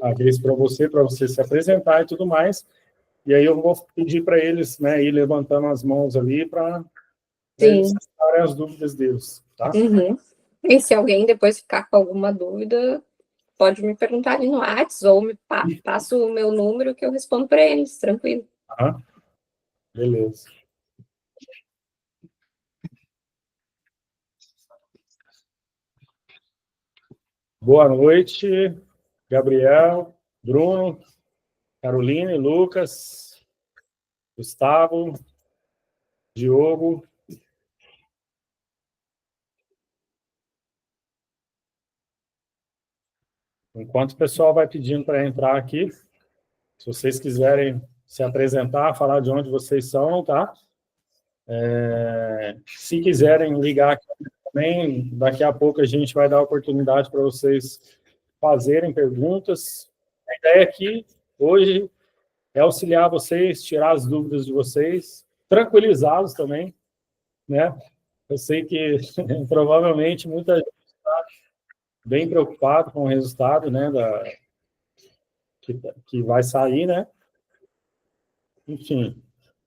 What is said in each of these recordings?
abrir isso para você se apresentar e tudo mais. E aí eu vou pedir para eles, né, ir levantando as mãos ali para eles saberem as dúvidas deles, tá? Uhum. E se alguém depois ficar com alguma dúvida, pode me perguntar ali no WhatsApp ou me passa o meu número que eu respondo para eles, tranquilo. Beleza. Boa noite, Gabriel, Bruno, Caroline, Lucas, Gustavo, Diogo. Enquanto o pessoal vai pedindo para entrar aqui, se vocês quiserem se apresentar, falar de onde vocês são, tá? Se quiserem ligar aqui também, daqui a pouco a gente vai dar a oportunidade para vocês fazerem perguntas. A ideia aqui, hoje, é auxiliar vocês, tirar as dúvidas de vocês, tranquilizá-los também, né? Eu sei que provavelmente muita gente está bem preocupado com o resultado, né, que vai sair, né? Enfim,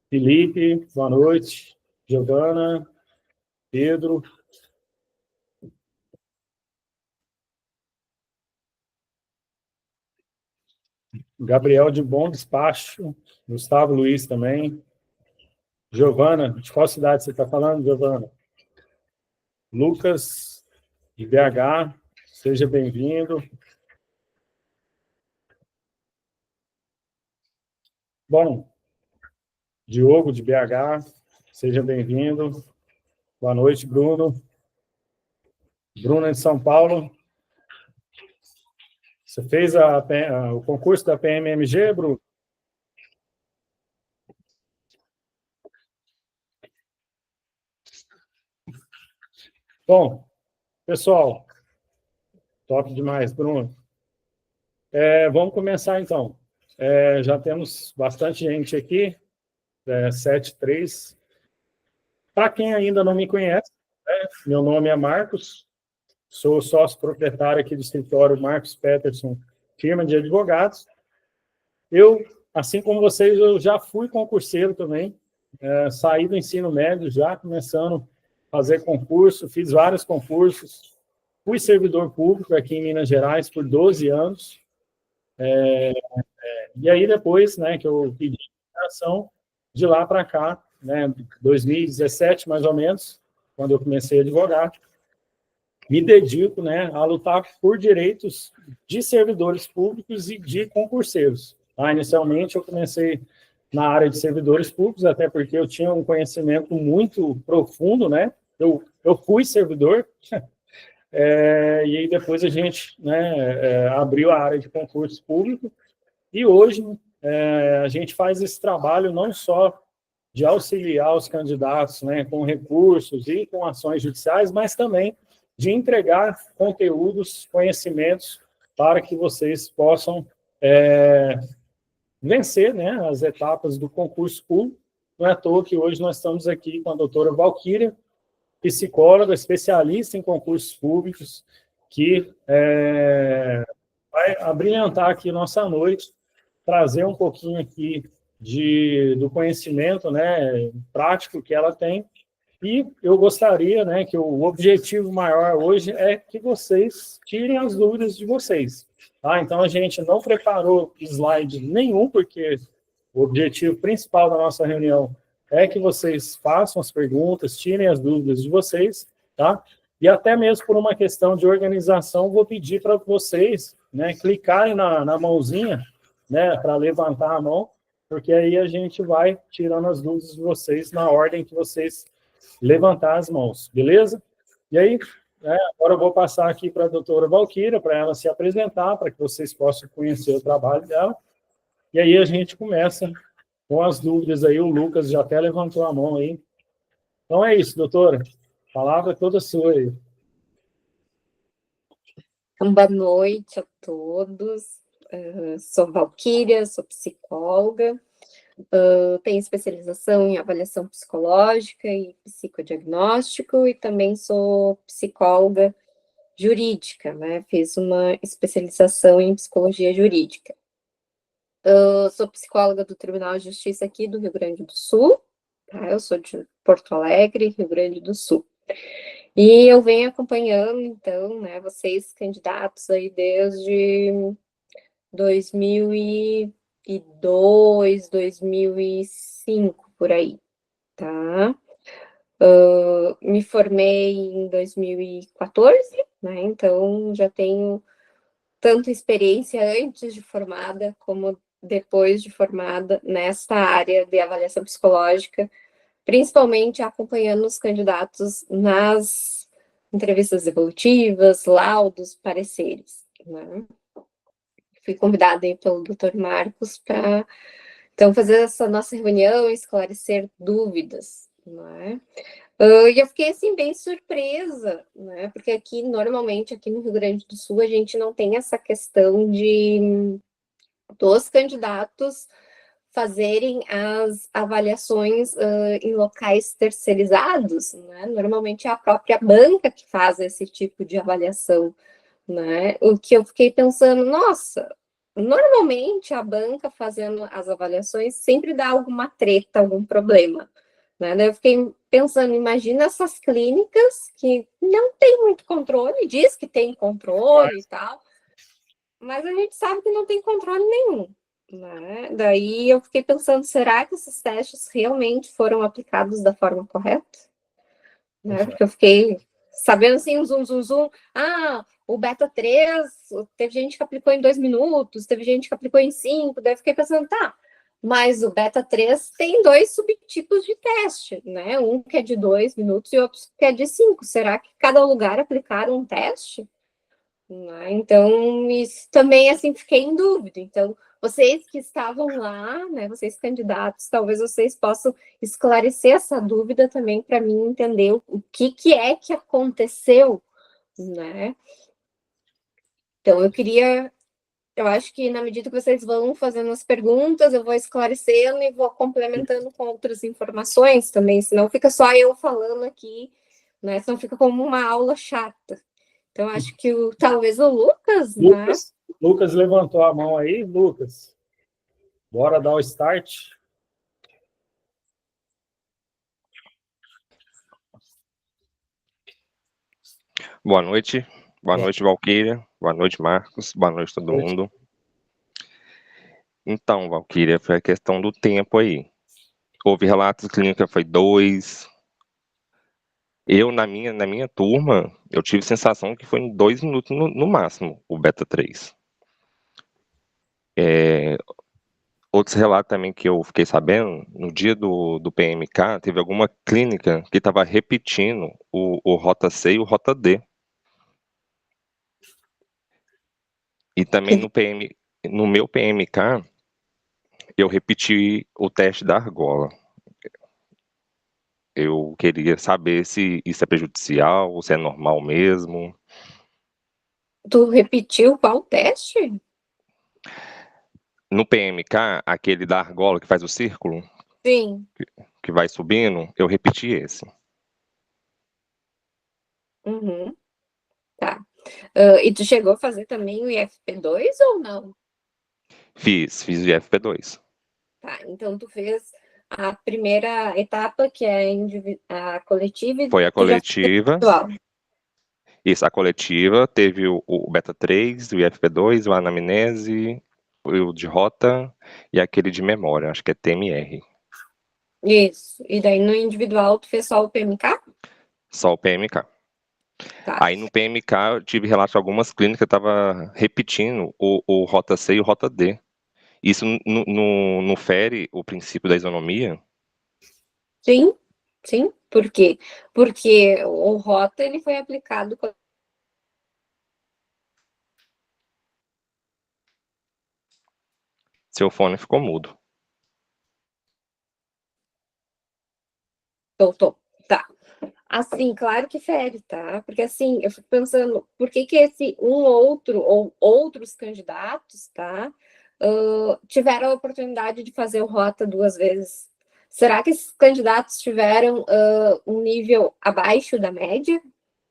Felipe, boa noite, Giovana, Pedro. Gabriel de Bom Despacho, Gustavo Luiz também. Giovana, de qual cidade você está falando, Giovana? Lucas, de BH, seja bem-vindo. Bom, Diogo, de BH, seja bem-vindo. Boa noite, Bruno. Bruno é de São Paulo. Você fez o concurso da PMMG, Bruno? Bom, pessoal, top demais, Bruno. Vamos começar, então. Já temos bastante gente aqui, 7-3. Para quem ainda não me conhece, meu nome é Marcos, sou sócio proprietário aqui do escritório Marcos Peterson, firma de advogados. Eu, assim como vocês, eu já fui concurseiro também, saí do ensino médio já, começando a fazer concurso, fiz vários concursos, fui servidor público aqui em Minas Gerais por 12 anos, e aí depois, né, que eu pedi ação, de lá para cá, né, 2017 mais ou menos, quando eu comecei a advogar, me dedico, né, a lutar por direitos de servidores públicos e de concurseiros. Inicialmente eu comecei na área de servidores públicos, até porque eu tinha um conhecimento muito profundo, né, eu fui servidor, e aí depois a gente, né, abriu a área de concurso público, e hoje a gente faz esse trabalho não só de auxiliar os candidatos, né, com recursos e com ações judiciais, mas também de entregar conteúdos, conhecimentos para que vocês possam vencer, né, as etapas do concurso público. Não é à toa que hoje nós estamos aqui com a doutora Valquíria, psicóloga, especialista em concursos públicos, que vai abrilhantar aqui nossa noite, trazer um pouquinho aqui do conhecimento, né, prático que ela tem. E eu gostaria, né, que o objetivo maior hoje é que vocês tirem as dúvidas de vocês. Tá? Então, a gente não preparou slide nenhum, porque o objetivo principal da nossa reunião é que vocês façam as perguntas, tirem as dúvidas de vocês, tá? E até mesmo por uma questão de organização, vou pedir para vocês, né, clicarem na mãozinha, né, para levantar a mão, porque aí a gente vai tirando as dúvidas de vocês na ordem que vocês levantar as mãos, beleza? E aí, agora eu vou passar aqui para a doutora Valquíria, para ela se apresentar, para que vocês possam conhecer o trabalho dela. E aí a gente começa com as dúvidas aí. O Lucas já até levantou a mão aí. Então é isso, doutora. A palavra é toda sua aí. Boa noite a todos. Sou Valquíria, sou psicóloga. Tenho especialização em avaliação psicológica e psicodiagnóstico, e também sou psicóloga jurídica, né? Fiz uma especialização em psicologia jurídica. Eu sou psicóloga do Tribunal de Justiça aqui do Rio Grande do Sul, tá? Eu sou de Porto Alegre, Rio Grande do Sul. E eu venho acompanhando, então, né, vocês candidatos aí desde 2002, 2005, por aí, tá? Me formei em 2014, né? Então já tenho tanta experiência antes de formada como depois de formada nesta área de avaliação psicológica, principalmente acompanhando os candidatos nas entrevistas evolutivas, laudos, pareceres, né? Fui convidada aí pelo Dr. Marcos para então fazer essa nossa reunião e esclarecer dúvidas, né? E eu fiquei assim bem surpresa, né? Porque aqui normalmente aqui no Rio Grande do Sul a gente não tem essa questão de dos candidatos fazerem as avaliações em locais terceirizados, né? Normalmente é a própria banca que faz esse tipo de avaliação, né? O que eu fiquei pensando, nossa, normalmente a banca fazendo as avaliações sempre dá alguma treta, algum problema, né? Daí eu fiquei pensando, imagina essas clínicas que não tem muito controle, diz que tem controle e tal, mas a gente sabe que não tem controle nenhum, né? Daí eu fiquei pensando, será que esses testes realmente foram aplicados da forma correta? Né? Porque eu fiquei sabendo assim, zoom. O beta 3, teve gente que aplicou em 2 minutos, teve gente que aplicou em 5, daí eu fiquei pensando, tá, mas o beta 3 tem 2 subtipos de teste, né? Um que é de 2 minutos e outro que é de 5. Será que cada lugar aplicaram um teste? Né? Então, isso também, assim, fiquei em dúvida. Então, vocês que estavam lá, né, vocês candidatos, talvez vocês possam esclarecer essa dúvida também para mim entender o que é que aconteceu, né? Então, eu acho que na medida que vocês vão fazendo as perguntas, eu vou esclarecendo e vou complementando com outras informações também, senão fica só eu falando aqui, né? Senão fica como uma aula chata. Então, acho que talvez o Lucas, né? Lucas levantou a mão aí. Lucas, bora dar o start. Boa noite. Boa noite, Valquíria. Boa noite, Marcos. Boa noite, todo mundo. Então, Valquíria, foi a questão do tempo aí. Houve relatos clínica, foi 2. Eu, na minha turma, eu tive sensação que foi em 2 minutos no máximo, o beta 3. Outros relatos também que eu fiquei sabendo, no dia do PMK, teve alguma clínica que estava repetindo o Rota C e o Rota D. E também no meu PMK, eu repeti o teste da argola. Eu queria saber se isso é prejudicial, ou se é normal mesmo. Tu repetiu qual teste? No PMK, aquele da argola que faz o círculo, Sim. que vai subindo, eu repeti esse. Uhum. Tá. E tu chegou a fazer também o IFP2 ou não? Fiz o IFP2. Tá, então tu fez a primeira etapa, que é a coletiva. Foi a coletiva. Isso, a coletiva teve o beta 3, o IFP2, o anamnese, o de rota e aquele de memória, acho que é TMR. Isso. E daí no individual tu fez só o PMK? Só o PMK. Tá. Aí no PMK eu tive relato de algumas clínicas que estavam repetindo o Rota C e o Rota D. Isso não fere o princípio da isonomia? Sim, sim. Por quê? Porque o Rota ele foi aplicado com... Seu fone ficou mudo. Voltou. Tá. Assim, claro que fere, tá? Porque assim, eu fico pensando, por que esse outro ou outros candidatos, tá? Tiveram a oportunidade de fazer o Rota 2 vezes? Será que esses candidatos tiveram um nível abaixo da média?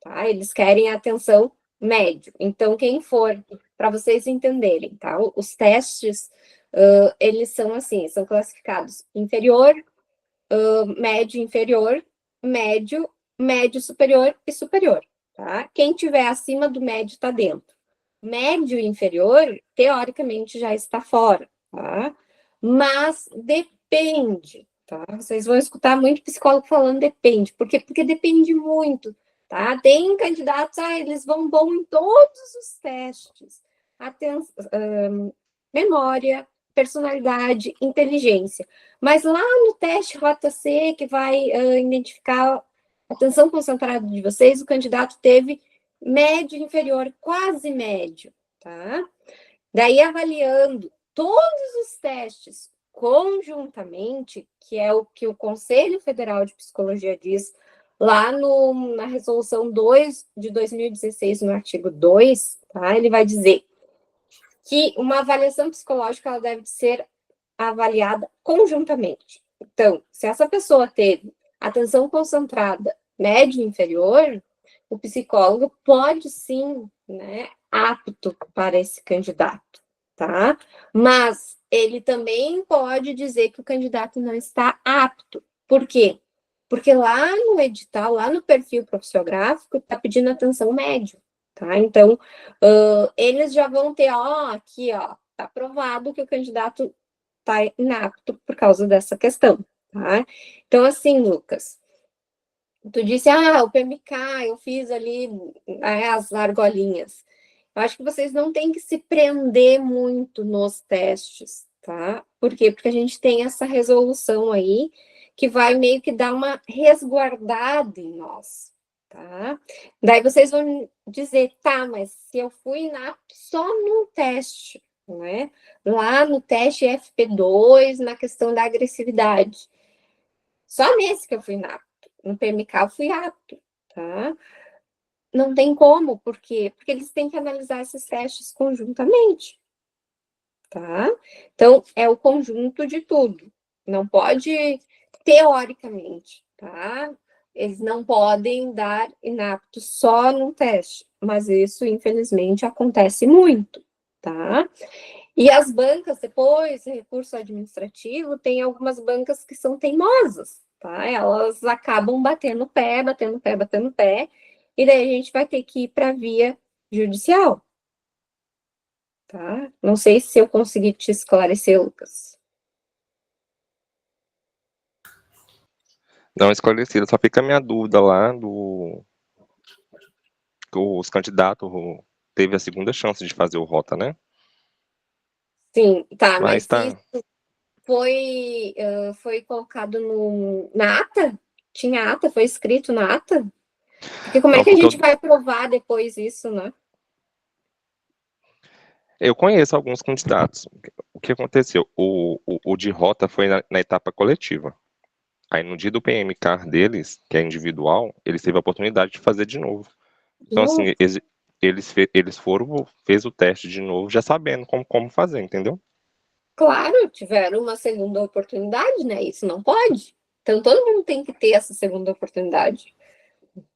Tá? Eles querem atenção médio. Então, quem for, para vocês entenderem, tá? Os testes, eles são assim, são classificados inferior, médio inferior, médio, médio superior e superior, tá? Quem tiver acima do médio está dentro. Médio inferior, teoricamente, já está fora, tá? Mas depende, tá? Vocês vão escutar muito psicólogo falando depende. Por quê? Porque depende muito, tá? Tem candidatos, eles vão bom em todos os testes. Memória, personalidade, inteligência. Mas lá no teste Rota C, que vai identificar a atenção concentrada de vocês, o candidato teve médio inferior, quase médio, tá? Daí, avaliando todos os testes conjuntamente, que é o que o Conselho Federal de Psicologia diz lá na Resolução 2 de 2016, no artigo 2, tá? Ele vai dizer que uma avaliação psicológica ela deve ser avaliada conjuntamente. Então, se essa pessoa teve atenção concentrada médio inferior, o psicólogo pode sim, né, apto para esse candidato, tá? Mas ele também pode dizer que o candidato não está apto. Por quê? Porque lá no edital, lá no perfil profissiográfico, está pedindo atenção médio, tá? Então, eles já vão ter, aqui, tá provado que o candidato está inapto por causa dessa questão, tá? Então, assim, Lucas, tu disse, o PMK, eu fiz ali as argolinhas. Eu acho que vocês não têm que se prender muito nos testes, tá? Por quê? Porque a gente tem essa resolução aí que vai meio que dar uma resguardada em nós, tá? Daí vocês vão dizer, tá, mas se eu fui inapto só num teste, né? Lá no teste FP2, na questão da agressividade. Só nesse que eu fui inapto. No PMK eu fui apto, tá? Não tem como, por quê? Porque eles têm que analisar esses testes conjuntamente, tá? Então, é o conjunto de tudo. Não pode, teoricamente, tá? Eles não podem dar inapto só num teste, mas isso, infelizmente, acontece muito, tá? E as bancas, depois, recurso administrativo, tem algumas bancas que são teimosas, tá? Elas acabam batendo pé, batendo pé, batendo pé, e daí a gente vai ter que ir para a via judicial, tá? Não sei se eu consegui te esclarecer, Lucas. Não, esclarecido. Só fica a minha dúvida lá que os candidatos teve a segunda chance de fazer o Rota, né? Sim, tá, mas tá. isso foi colocado na ata? Tinha ata? Foi escrito na ata? Porque como é que a gente vai provar depois isso, né? Eu conheço alguns candidatos. O que aconteceu? O de Rota foi na etapa coletiva. Aí no dia do PMK deles, que é individual, eles teve a oportunidade de fazer de novo. Então, assim, eles foram, fez o teste de novo, já sabendo como fazer, entendeu? Claro, tiveram uma segunda oportunidade, né? Isso não pode. Então, todo mundo tem que ter essa segunda oportunidade.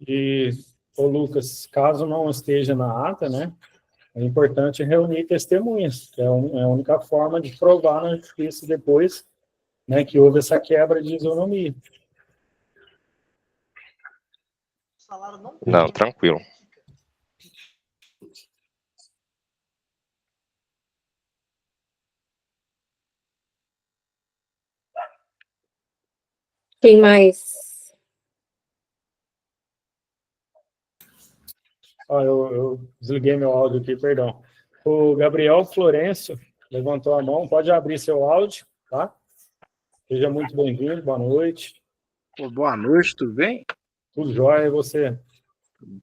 E, Lucas, caso não esteja na ata, né? É importante reunir testemunhas, que é a única forma de provar na justiça depois, né, que houve essa quebra de isonomia. Não, tranquilo. Quem mais? Eu desliguei meu áudio aqui, perdão. O Gabriel Florencio levantou a mão, pode abrir seu áudio, tá? Seja muito bem-vindo, boa noite. Boa noite, tudo bem? Tudo jóia, e você?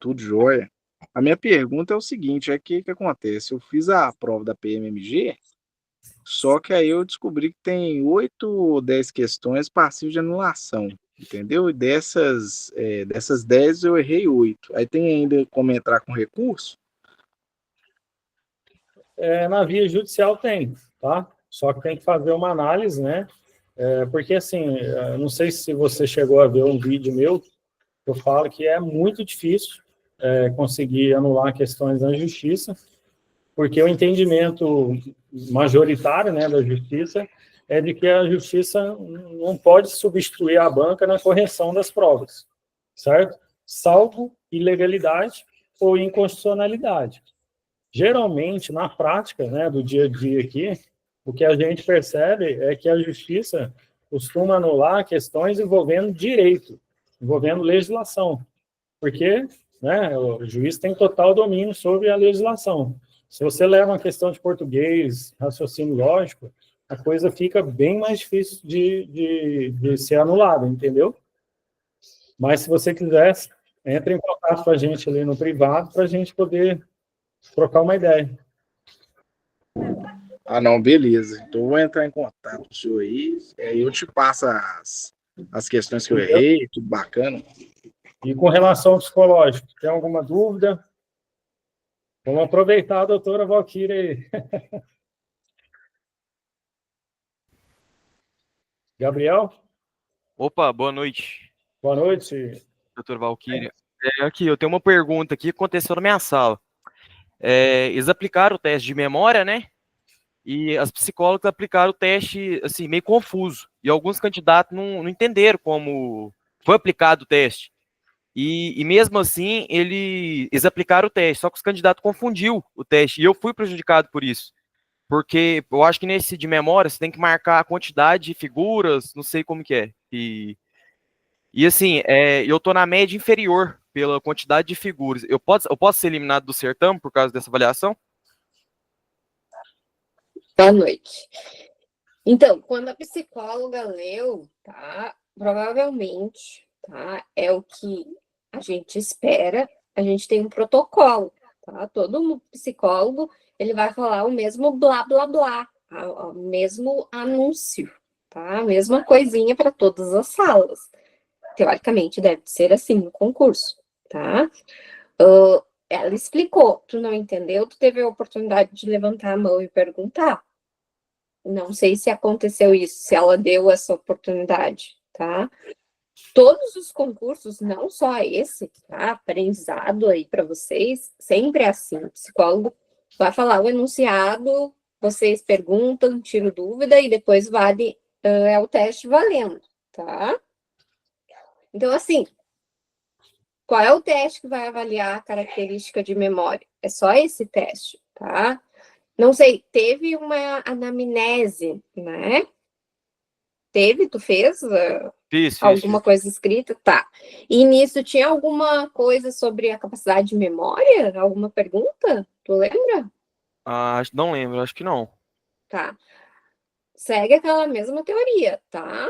Tudo jóia. A minha pergunta é o seguinte, que acontece? Eu fiz a prova da PMMG, só que aí eu descobri que tem 8 ou 10 questões passíveis de anulação, entendeu? E dessas 10 eu errei 8. Aí tem ainda como entrar com recurso? Na via judicial tem, tá? Só que tem que fazer uma análise, né? Porque, assim, não sei se você chegou a ver um vídeo meu, eu falo que é muito difícil conseguir anular questões na justiça, porque o entendimento majoritário, né, da justiça é de que a justiça não pode substituir a banca na correção das provas, certo? Salvo ilegalidade ou inconstitucionalidade. Geralmente, na prática, né, do dia a dia aqui, o que a gente percebe é que a justiça costuma anular questões envolvendo direito, envolvendo legislação, porque, né, o juiz tem total domínio sobre a legislação. Se você leva uma questão de português, raciocínio lógico, a coisa fica bem mais difícil de ser anulada, entendeu? Mas se você quiser, entre em contato com a gente ali no privado para a gente poder trocar uma ideia. Ah, não, beleza. Então eu vou entrar em contato com o senhor aí eu te passo as questões que eu errei, tudo bacana. E com relação ao psicológico, tem alguma dúvida? Vamos aproveitar a doutora Valquíria aí. Gabriel? Opa, boa noite, Boa noite. doutor Valquíria. Aqui, eu tenho uma pergunta aqui que aconteceu na minha sala. Eles aplicaram o teste de memória, né? E as psicólogas aplicaram o teste, assim, meio confuso. E alguns candidatos não entenderam como foi aplicado o teste. E mesmo assim, eles aplicaram o teste, só que os candidatos confundiu o teste. E eu fui prejudicado por isso. Porque eu acho que nesse de memória você tem que marcar a quantidade de figuras, não sei como que é. E assim, eu tô na média inferior pela quantidade de figuras. Eu posso ser eliminado do certame por causa dessa avaliação? Boa noite. Então, quando a psicóloga leu, tá, provavelmente, tá, é o que a gente espera, a gente tem um protocolo, tá? Todo psicólogo, ele vai falar o mesmo blá, blá, blá, o mesmo anúncio, tá? A mesma coisinha para todas as salas. Teoricamente, deve ser assim no concurso, tá? Ela explicou, tu não entendeu, tu teve a oportunidade de levantar a mão e perguntar. Não sei se aconteceu isso, se ela deu essa oportunidade, tá? Todos os concursos, não só esse, tá? Aprendizado aí para vocês, sempre é assim. O psicólogo vai falar o enunciado, vocês perguntam, tiram dúvida e depois vale o teste valendo, tá? Então, assim, qual é o teste que vai avaliar a característica de memória? É só esse teste, tá? Não sei, teve uma anamnese, né? Tu fez Fiz. alguma coisa escrita? Tá. E nisso tinha alguma coisa sobre a capacidade de memória? Alguma pergunta? Tu lembra? Não lembro, acho que não. Tá. Segue aquela mesma teoria, tá?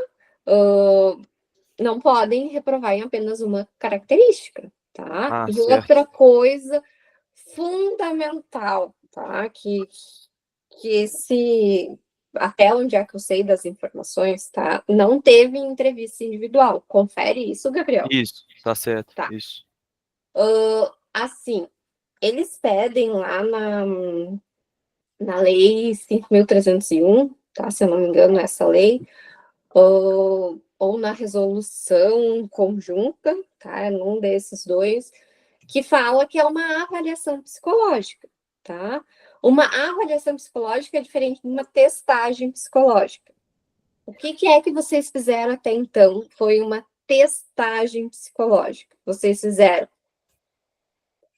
Não podem reprovar em apenas uma característica, tá? E certo. outra coisa fundamental, tá? Que até onde é que eu sei das informações, tá? Não teve entrevista individual. Confere isso, Gabriel. Isso, tá certo. Tá. Isso. Assim, eles pedem lá na lei 5.301, tá? Se eu não me engano, essa lei, ou na resolução conjunta, tá? Num desses dois, que fala que é uma avaliação psicológica, tá? Uma avaliação psicológica é diferente de uma testagem psicológica. O que é que vocês fizeram até então? Foi uma testagem psicológica. Vocês fizeram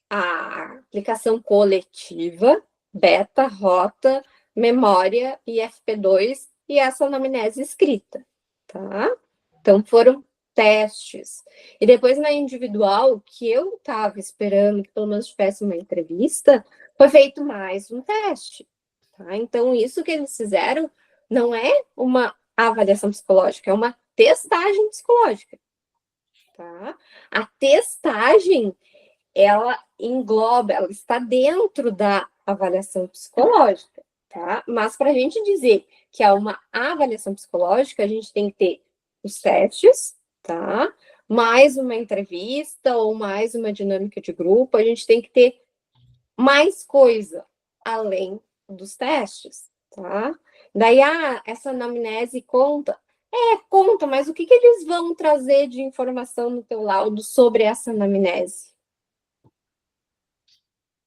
a aplicação coletiva, beta, rota, memória e FP2 e essa anamnese escrita, tá? Então, foram testes. E depois, na individual, que eu estava esperando que pelo menos tivesse uma entrevista, foi feito mais um teste, tá? Então, isso que eles fizeram não é uma avaliação psicológica, é uma testagem psicológica, tá? A testagem, ela engloba, ela está dentro da avaliação psicológica, tá? Mas para a gente dizer que é uma avaliação psicológica, a gente tem que ter os testes, tá? Mais uma entrevista ou mais uma dinâmica de grupo, a gente tem que ter mais coisa além dos testes, tá? Daí, essa anamnese conta. Conta, mas o que eles vão trazer de informação no teu laudo sobre essa anamnese?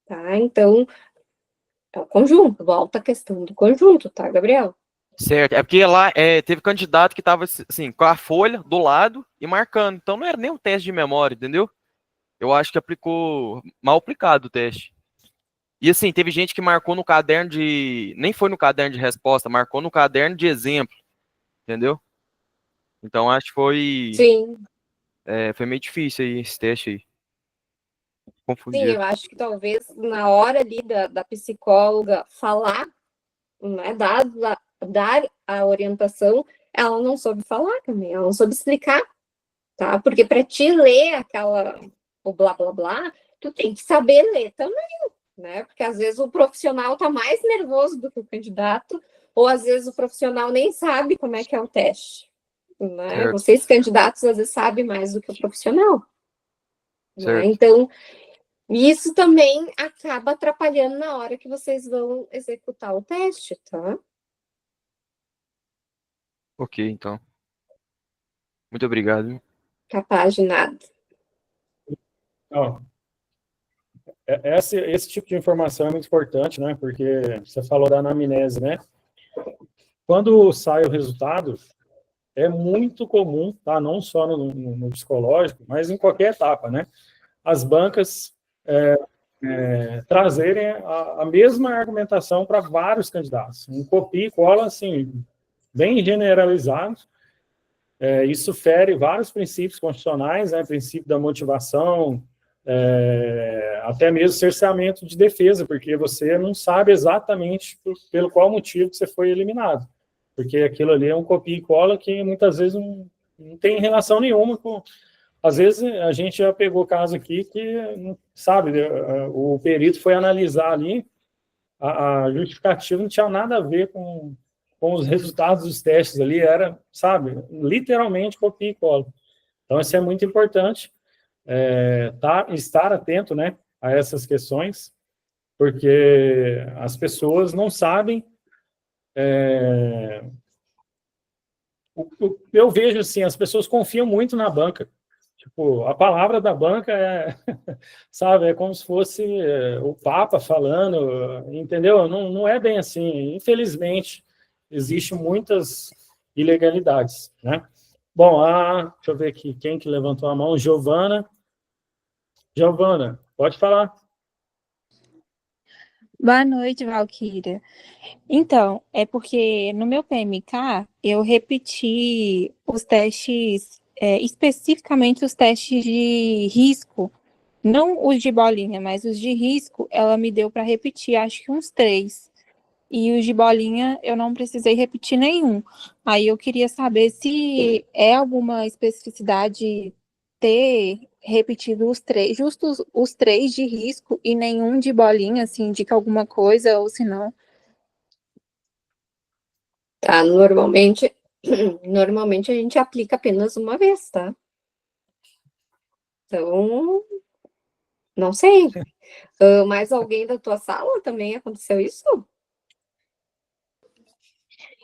tá? Então, é o conjunto, volta a questão do conjunto, tá, Gabriel? Certo, é porque lá teve candidato que tava assim, com a folha do lado e marcando. Então não era nem um teste de memória, entendeu? Eu acho que aplicou mal aplicado o teste. E assim, teve gente que marcou no caderno de. Nem foi no caderno de resposta, marcou no caderno de exemplo, entendeu? Então acho que Sim, foi meio difícil aí esse teste aí. sim, Confundido. eu acho que talvez na hora ali da psicóloga falar, né, dar a orientação, ela não soube falar também, ela não soube explicar, tá? Porque para te ler o blá blá blá, tu tem que saber ler também, né? Porque às vezes o profissional tá mais nervoso do que o candidato, ou às vezes o profissional nem sabe como é que é o teste, né? Certo, Vocês candidatos às vezes sabem mais do que o profissional, né? certo. Então, isso também acaba atrapalhando na hora que vocês vão executar o teste, tá? Ok, então. Muito obrigado. Capaz de nada. Ó, esse tipo de informação é muito importante, né? Porque você falou da anamnese, né? Quando sai o resultado, é muito comum, tá? Não só no psicológico, mas em qualquer etapa, né? As bancas trazerem a mesma argumentação para vários candidatos. Um copia e cola, assim, bem generalizado. Isso fere vários princípios constitucionais, né? Princípio da motivação, até mesmo cerceamento de defesa, porque você não sabe exatamente pelo qual motivo que você foi eliminado. Porque aquilo ali é um copia e cola que muitas vezes não tem relação nenhuma com. Às vezes a gente já pegou caso aqui que, sabe, o perito foi analisar ali, a justificativa não tinha nada a ver com os resultados dos testes ali, era, sabe, literalmente copia e cola. Então, isso é muito importante, estar atento, né, a essas questões, porque as pessoas não sabem. Eu vejo assim, as pessoas confiam muito na banca. Tipo, a palavra da banca sabe, é como se fosse o Papa falando, entendeu? Não é bem assim. Infelizmente, existem muitas ilegalidades, né? Bom, deixa eu ver aqui, quem que levantou a mão? Giovana. Giovana, pode falar. Boa noite, Valquíria. Então, é porque no meu PMK eu repeti os testes, especificamente os testes de risco, não os de bolinha, mas os de risco, ela me deu para repetir, acho que uns 3. E os de bolinha eu não precisei repetir nenhum. Aí eu queria saber se é alguma especificidade ter repetido os 3, justos os 3 de risco e nenhum de bolinha, se indica alguma coisa ou se não. Tá, normalmente a gente aplica apenas uma vez, tá? Então, não sei. Mais alguém da tua sala também aconteceu isso?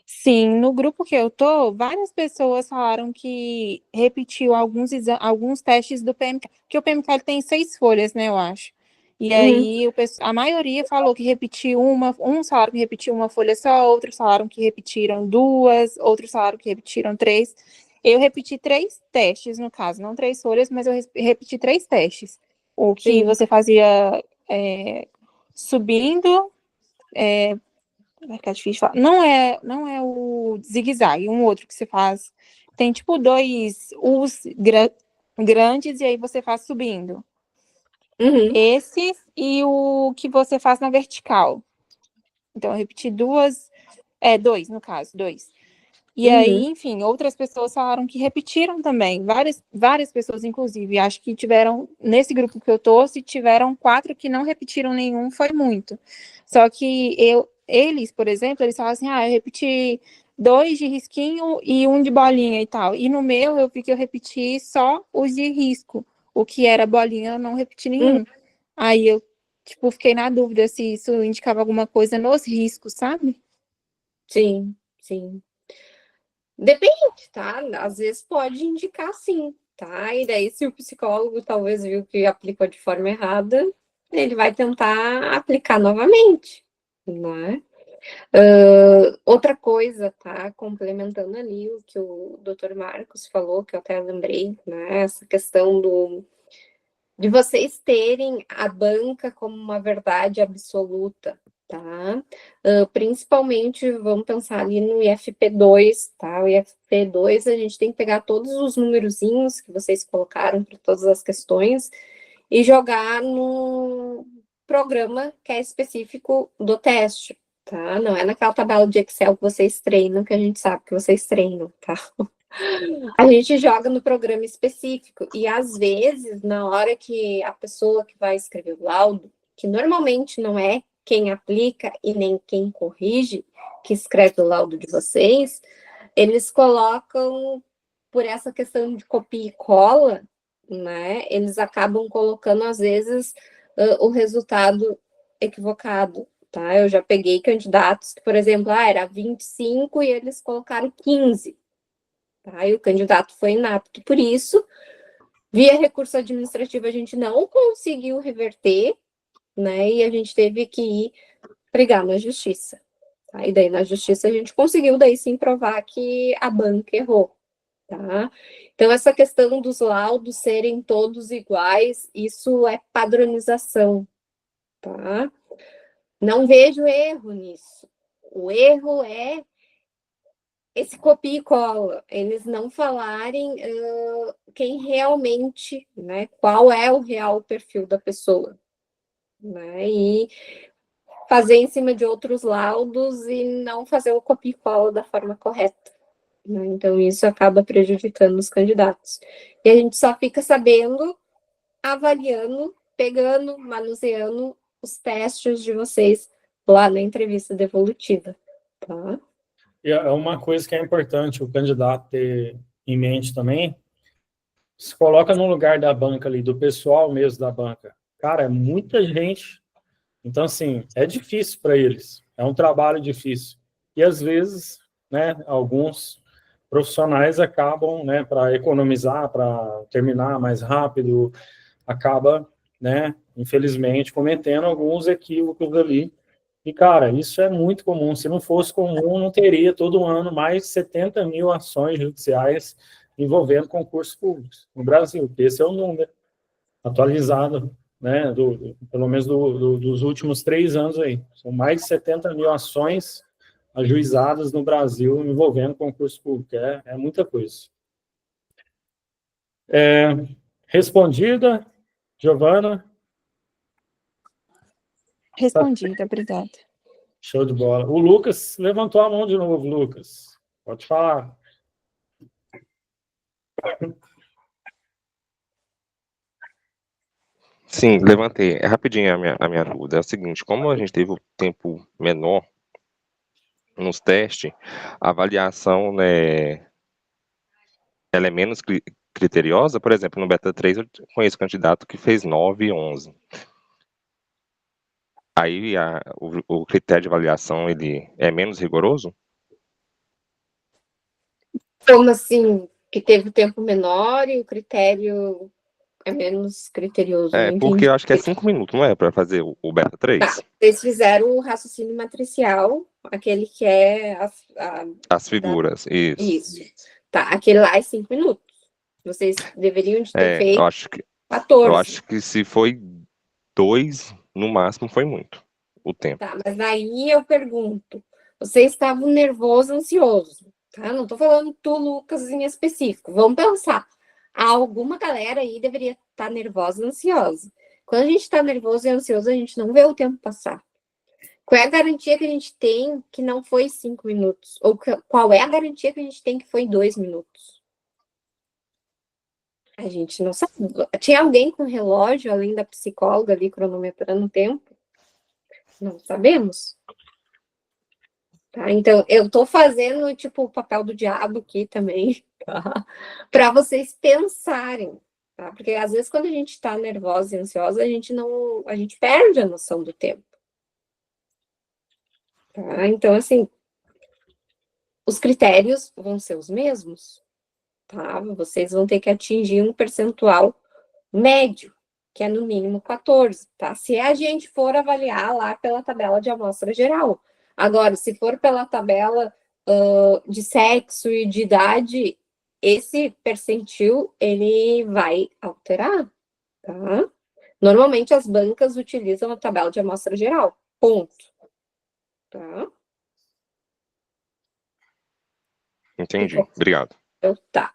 Sim, no grupo que eu tô, várias pessoas falaram que repetiu alguns testes do PMK, porque o PMK ele tem 6 folhas, né, eu acho. E aí a maioria falou que repetiu uns falaram que repetiu uma folha só, outros falaram que repetiram 2, outros falaram que repetiram 3. Eu repeti 3 testes, no caso, não 3 folhas, mas eu repeti 3 testes. O que Sim. você fazia subindo, vai ficar difícil de falar. Não é o zigue-zague, um outro que você faz. Tem tipo 2 U's grandes e aí você faz subindo. Uhum. Esse e o que você faz na vertical. Então, eu repeti 2, 2 no caso, 2. E aí, enfim, outras pessoas falaram que repetiram também. Várias pessoas, inclusive, acho que tiveram, nesse grupo que eu tô, se tiveram 4 que não repetiram nenhum, foi muito. Só que eles, por exemplo, eles falaram assim, eu repeti 2 de risquinho e 1 de bolinha e tal. E no meu, eu vi que eu repeti só os de risco. O que era bolinha, eu não repeti nenhum. Aí eu, tipo, fiquei na dúvida se isso indicava alguma coisa nos riscos, sabe? Sim, sim. Depende, tá? Às vezes pode indicar sim, tá? E daí, se o psicólogo talvez viu que aplicou de forma errada, ele vai tentar aplicar novamente, né? Outra coisa, tá? Complementando ali o que o Dr. Marcos falou, que eu até lembrei, né? Essa questão de vocês terem a banca como uma verdade absoluta, tá? Principalmente, vamos pensar ali no IFP2, tá? O IFP2, a gente tem que pegar todos os numerozinhos que vocês colocaram para todas as questões e jogar no programa que é específico do teste, tá? Não é naquela tabela de Excel que vocês treinam, que a gente sabe que vocês treinam, tá? A gente joga no programa específico e às vezes, na hora que a pessoa que vai escrever o laudo, que normalmente não é quem aplica e nem quem corrige, que escreve o laudo de vocês, eles colocam, por essa questão de copia e cola, né? Eles acabam colocando, às vezes, o resultado equivocado, tá? Eu já peguei candidatos que, por exemplo, era 25 e eles colocaram 15. Tá? E o candidato foi inapto. Por isso, via recurso administrativo, a gente não conseguiu reverter, né? E a gente teve que ir pregar na justiça. Tá? E daí, na justiça, a gente conseguiu, daí sim, provar que a banca errou. Tá? Então, essa questão dos laudos serem todos iguais, isso é padronização. Tá? Não vejo erro nisso. O erro é esse copia e cola, eles não falarem quem realmente, né, qual é o real perfil da pessoa, né, e fazer em cima de outros laudos e não fazer o copia e cola da forma correta, né, então isso acaba prejudicando os candidatos. E a gente só fica sabendo, avaliando, pegando, manuseando os testes de vocês lá na entrevista devolutiva, tá? E é uma coisa que é importante o candidato ter em mente também, se coloca no lugar da banca ali, do pessoal mesmo da banca. Cara, é muita gente. Então, assim, é difícil para eles. É um trabalho difícil. E, às vezes, né, alguns profissionais acabam, né, para economizar, para terminar mais rápido, acaba, né, infelizmente, cometendo alguns equívocos ali. E, cara, isso é muito comum. Se não fosse comum, não teria todo ano mais de 70 mil ações judiciais envolvendo concursos públicos no Brasil. Esse é o número atualizado, né, pelo menos dos últimos 3 anos aí. São mais de 70 mil ações ajuizadas no Brasil envolvendo concurso público. É muita coisa. Respondida, Giovana? Respondida, obrigada. Show de bola. O Lucas levantou a mão de novo, Lucas. Pode falar. Sim, levantei. É rapidinho a minha dúvida. É o seguinte, como a gente teve o tempo menor nos testes, a avaliação, né, ela é menos criteriosa? Por exemplo, no Beta 3 eu conheço candidato que fez 9 e 11. Aí o critério de avaliação ele é menos rigoroso? Como assim? Que teve tempo menor e o critério é menos criterioso, não Porque entendi. eu acho que é 5 minutos, não é, para fazer o Beta 3? Tá, vocês fizeram o raciocínio matricial, aquele que é As figuras, isso. isso. Tá, aquele lá é 5 minutos. Vocês deveriam de ter feito Eu acho 14. que se foi 2, no máximo, foi muito o tempo. Tá, mas aí eu pergunto, vocês estavam nervoso, ansioso, tá? Não tô falando tu, Lucas, em específico. Vamos pensar. Alguma galera aí deveria estar nervosa, ansiosa. Quando a gente está nervoso e ansioso, a gente não vê o tempo passar. Qual é a garantia que a gente tem que não foi 5 minutos? Ou qual é a garantia que a gente tem que foi 2 minutos? A gente não sabe. Tinha alguém com relógio, além da psicóloga ali, cronometrando o tempo? Não sabemos. Tá? Então, eu tô fazendo, tipo, o papel do diabo aqui também, tá? Para vocês pensarem, tá? Porque às vezes quando a gente tá nervosa e ansiosa, a gente perde a noção do tempo. Tá? Então, assim, os critérios vão ser os mesmos, tá? Vocês vão ter que atingir um percentual médio, que é no mínimo 14, tá? Se a gente for avaliar lá pela tabela de amostra geral. Agora, se for pela tabela de sexo e de idade, esse percentil, ele vai alterar, tá? Normalmente, as bancas utilizam a tabela de amostra geral, ponto. Tá? Entendi. Obrigado. Então, tá.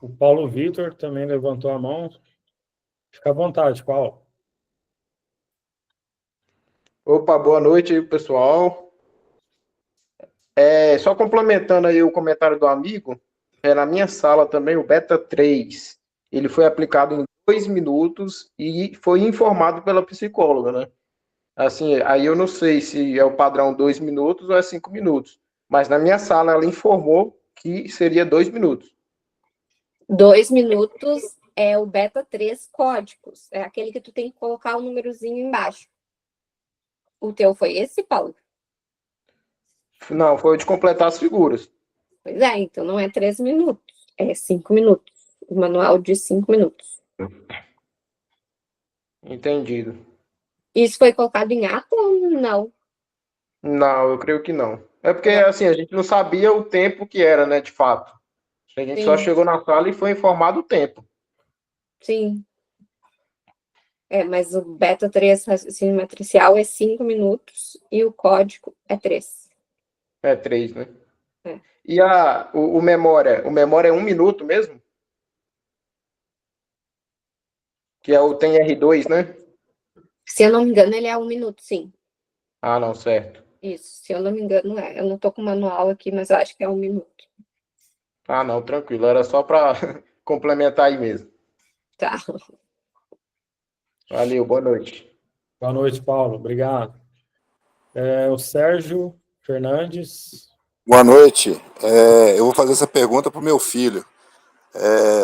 O Paulo Vitor também levantou a mão. Fica à vontade, Paulo. Opa, boa noite aí, pessoal. Só complementando aí o comentário do amigo, na minha sala também o Beta 3, ele foi aplicado em 2 minutos e foi informado pela psicóloga, né? Assim, aí eu não sei se é o padrão 2 minutos ou é 5 minutos, mas na minha sala ela informou que seria 2 minutos. 2 minutos é o Beta 3 códigos, é aquele que tu tem que colocar o númerozinho embaixo. O teu foi esse, Paulo? Não, foi o de completar as figuras. Pois é, então não é 3 minutos, é 5 minutos. O manual de 5 minutos. Entendido. Isso foi colocado em ato ou não? Não, eu creio que não. É porque, assim, a gente não sabia o tempo que era, né, de fato. A gente só chegou na sala e foi informado o tempo. Sim. Mas o Beta 3 raciocínio matricial é 5 minutos e o código é 3. É 3, né? É. E o memória? O memória é 1 minuto mesmo? Que é o tem R2, né? Se eu não me engano, ele é 1 minuto, sim. Ah, não, certo. Isso, se eu não me engano, é. Eu não tô com o manual aqui, mas eu acho que é 1 minuto. Ah, não, tranquilo. Era só para complementar aí mesmo. Tá. Valeu, boa noite. Boa noite, Paulo. Obrigado. O Sérgio Fernandes. Boa noite. Eu vou fazer essa pergunta para o meu filho.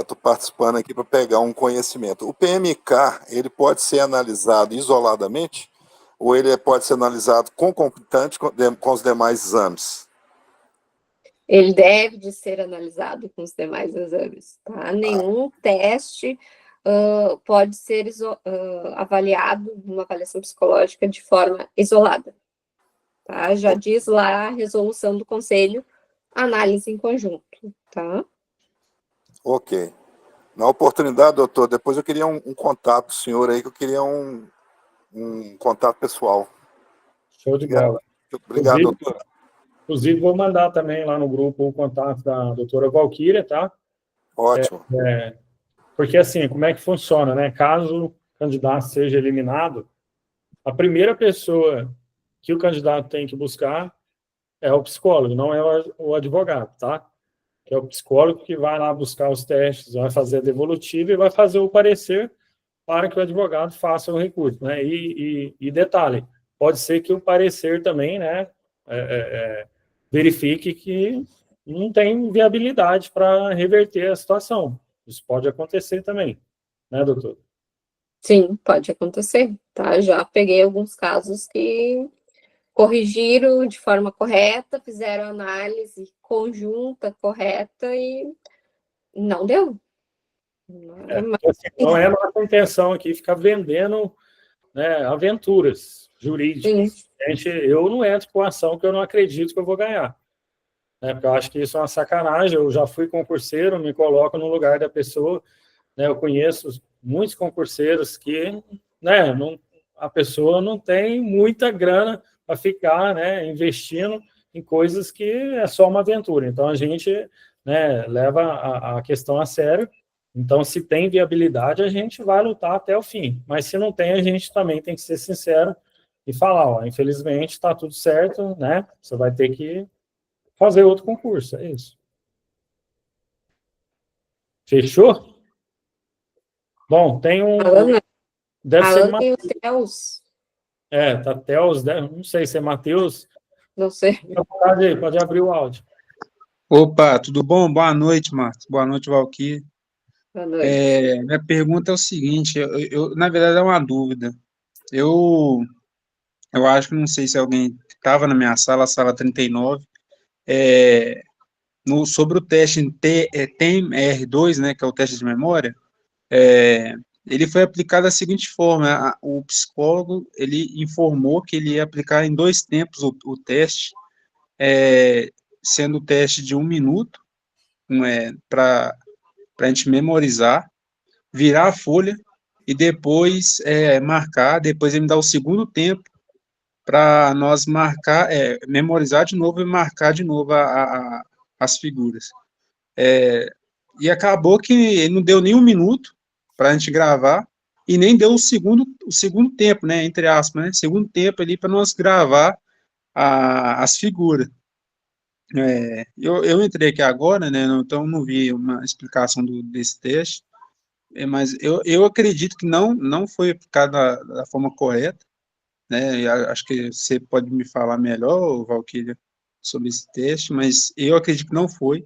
Estou participando aqui para pegar um conhecimento. O PMK, ele pode ser analisado isoladamente ou ele pode ser analisado concomitante com os demais exames? Ele deve de ser analisado com os demais exames, tá? Nenhum teste pode ser avaliado numa avaliação psicológica de forma isolada, tá? Já diz lá a resolução do conselho, análise em conjunto, tá? Ok. Na oportunidade, doutor, depois eu queria um contato do senhor aí, que eu queria um contato pessoal. Show de bola. Obrigado, doutor. Inclusive, vou mandar também lá no grupo o contato da doutora Valquíria, tá? Ótimo. Porque, assim, como é que funciona, né? Caso o candidato seja eliminado, a primeira pessoa que o candidato tem que buscar é o psicólogo, não é o advogado, tá? Que é o psicólogo que vai lá buscar os testes, vai fazer a devolutiva e vai fazer o parecer para que o advogado faça o recurso, né? E detalhe, pode ser que o parecer também, né, verifique que não tem viabilidade para reverter a situação. Isso pode acontecer também, né, doutor? Sim, pode acontecer, tá? Já peguei alguns casos que corrigiram de forma correta, fizeram análise conjunta correta e não deu. Não é nossa intenção aqui ficar vendendo, né, aventuras jurídicas. Eu não entro com ação que eu não acredito que eu vou ganhar. Né, porque eu acho que isso é uma sacanagem. Eu já fui concurseiro, me coloco no lugar da pessoa. Né, eu conheço muitos concurseiros que, né, a pessoa não tem muita grana para ficar, né, investindo em coisas que é só uma aventura. Então, a gente, né, leva a questão a sério. Então, se tem viabilidade, a gente vai lutar até o fim. Mas se não tem, a gente também tem que ser sincero e falar, ó, infelizmente, está tudo certo, né? Você vai ter que fazer outro concurso, é isso. Fechou? Bom, tem um... Deve ser Matheus. Tá Teus, não sei se é Matheus. Não sei. Pode abrir o áudio. Opa, tudo bom? Boa noite, Marcos. Boa noite, Valquíria. Boa noite. Minha pergunta é o seguinte, na verdade é uma dúvida. Eu acho que não sei se alguém estava na minha sala, a sala 39, sobre o teste TEM-R2, né, que é o teste de memória, ele foi aplicado da seguinte forma: o psicólogo, ele informou que ele ia aplicar em 2 tempos o teste, sendo o teste de 1 minuto, para a gente memorizar, virar a folha e depois marcar. Depois ele me dá o segundo tempo para nós marcar, memorizar de novo e marcar de novo as figuras. E acabou que ele não deu nem 1 minuto para a gente gravar e nem deu o segundo tempo, né, entre aspas, né, segundo tempo ali para nós gravar as figuras. Eu entrei aqui agora, né, então não vi uma explicação desse teste, mas eu acredito que não foi aplicado da forma correta, né, e acho que você pode me falar melhor, Valquíria, sobre esse teste, mas eu acredito que não foi.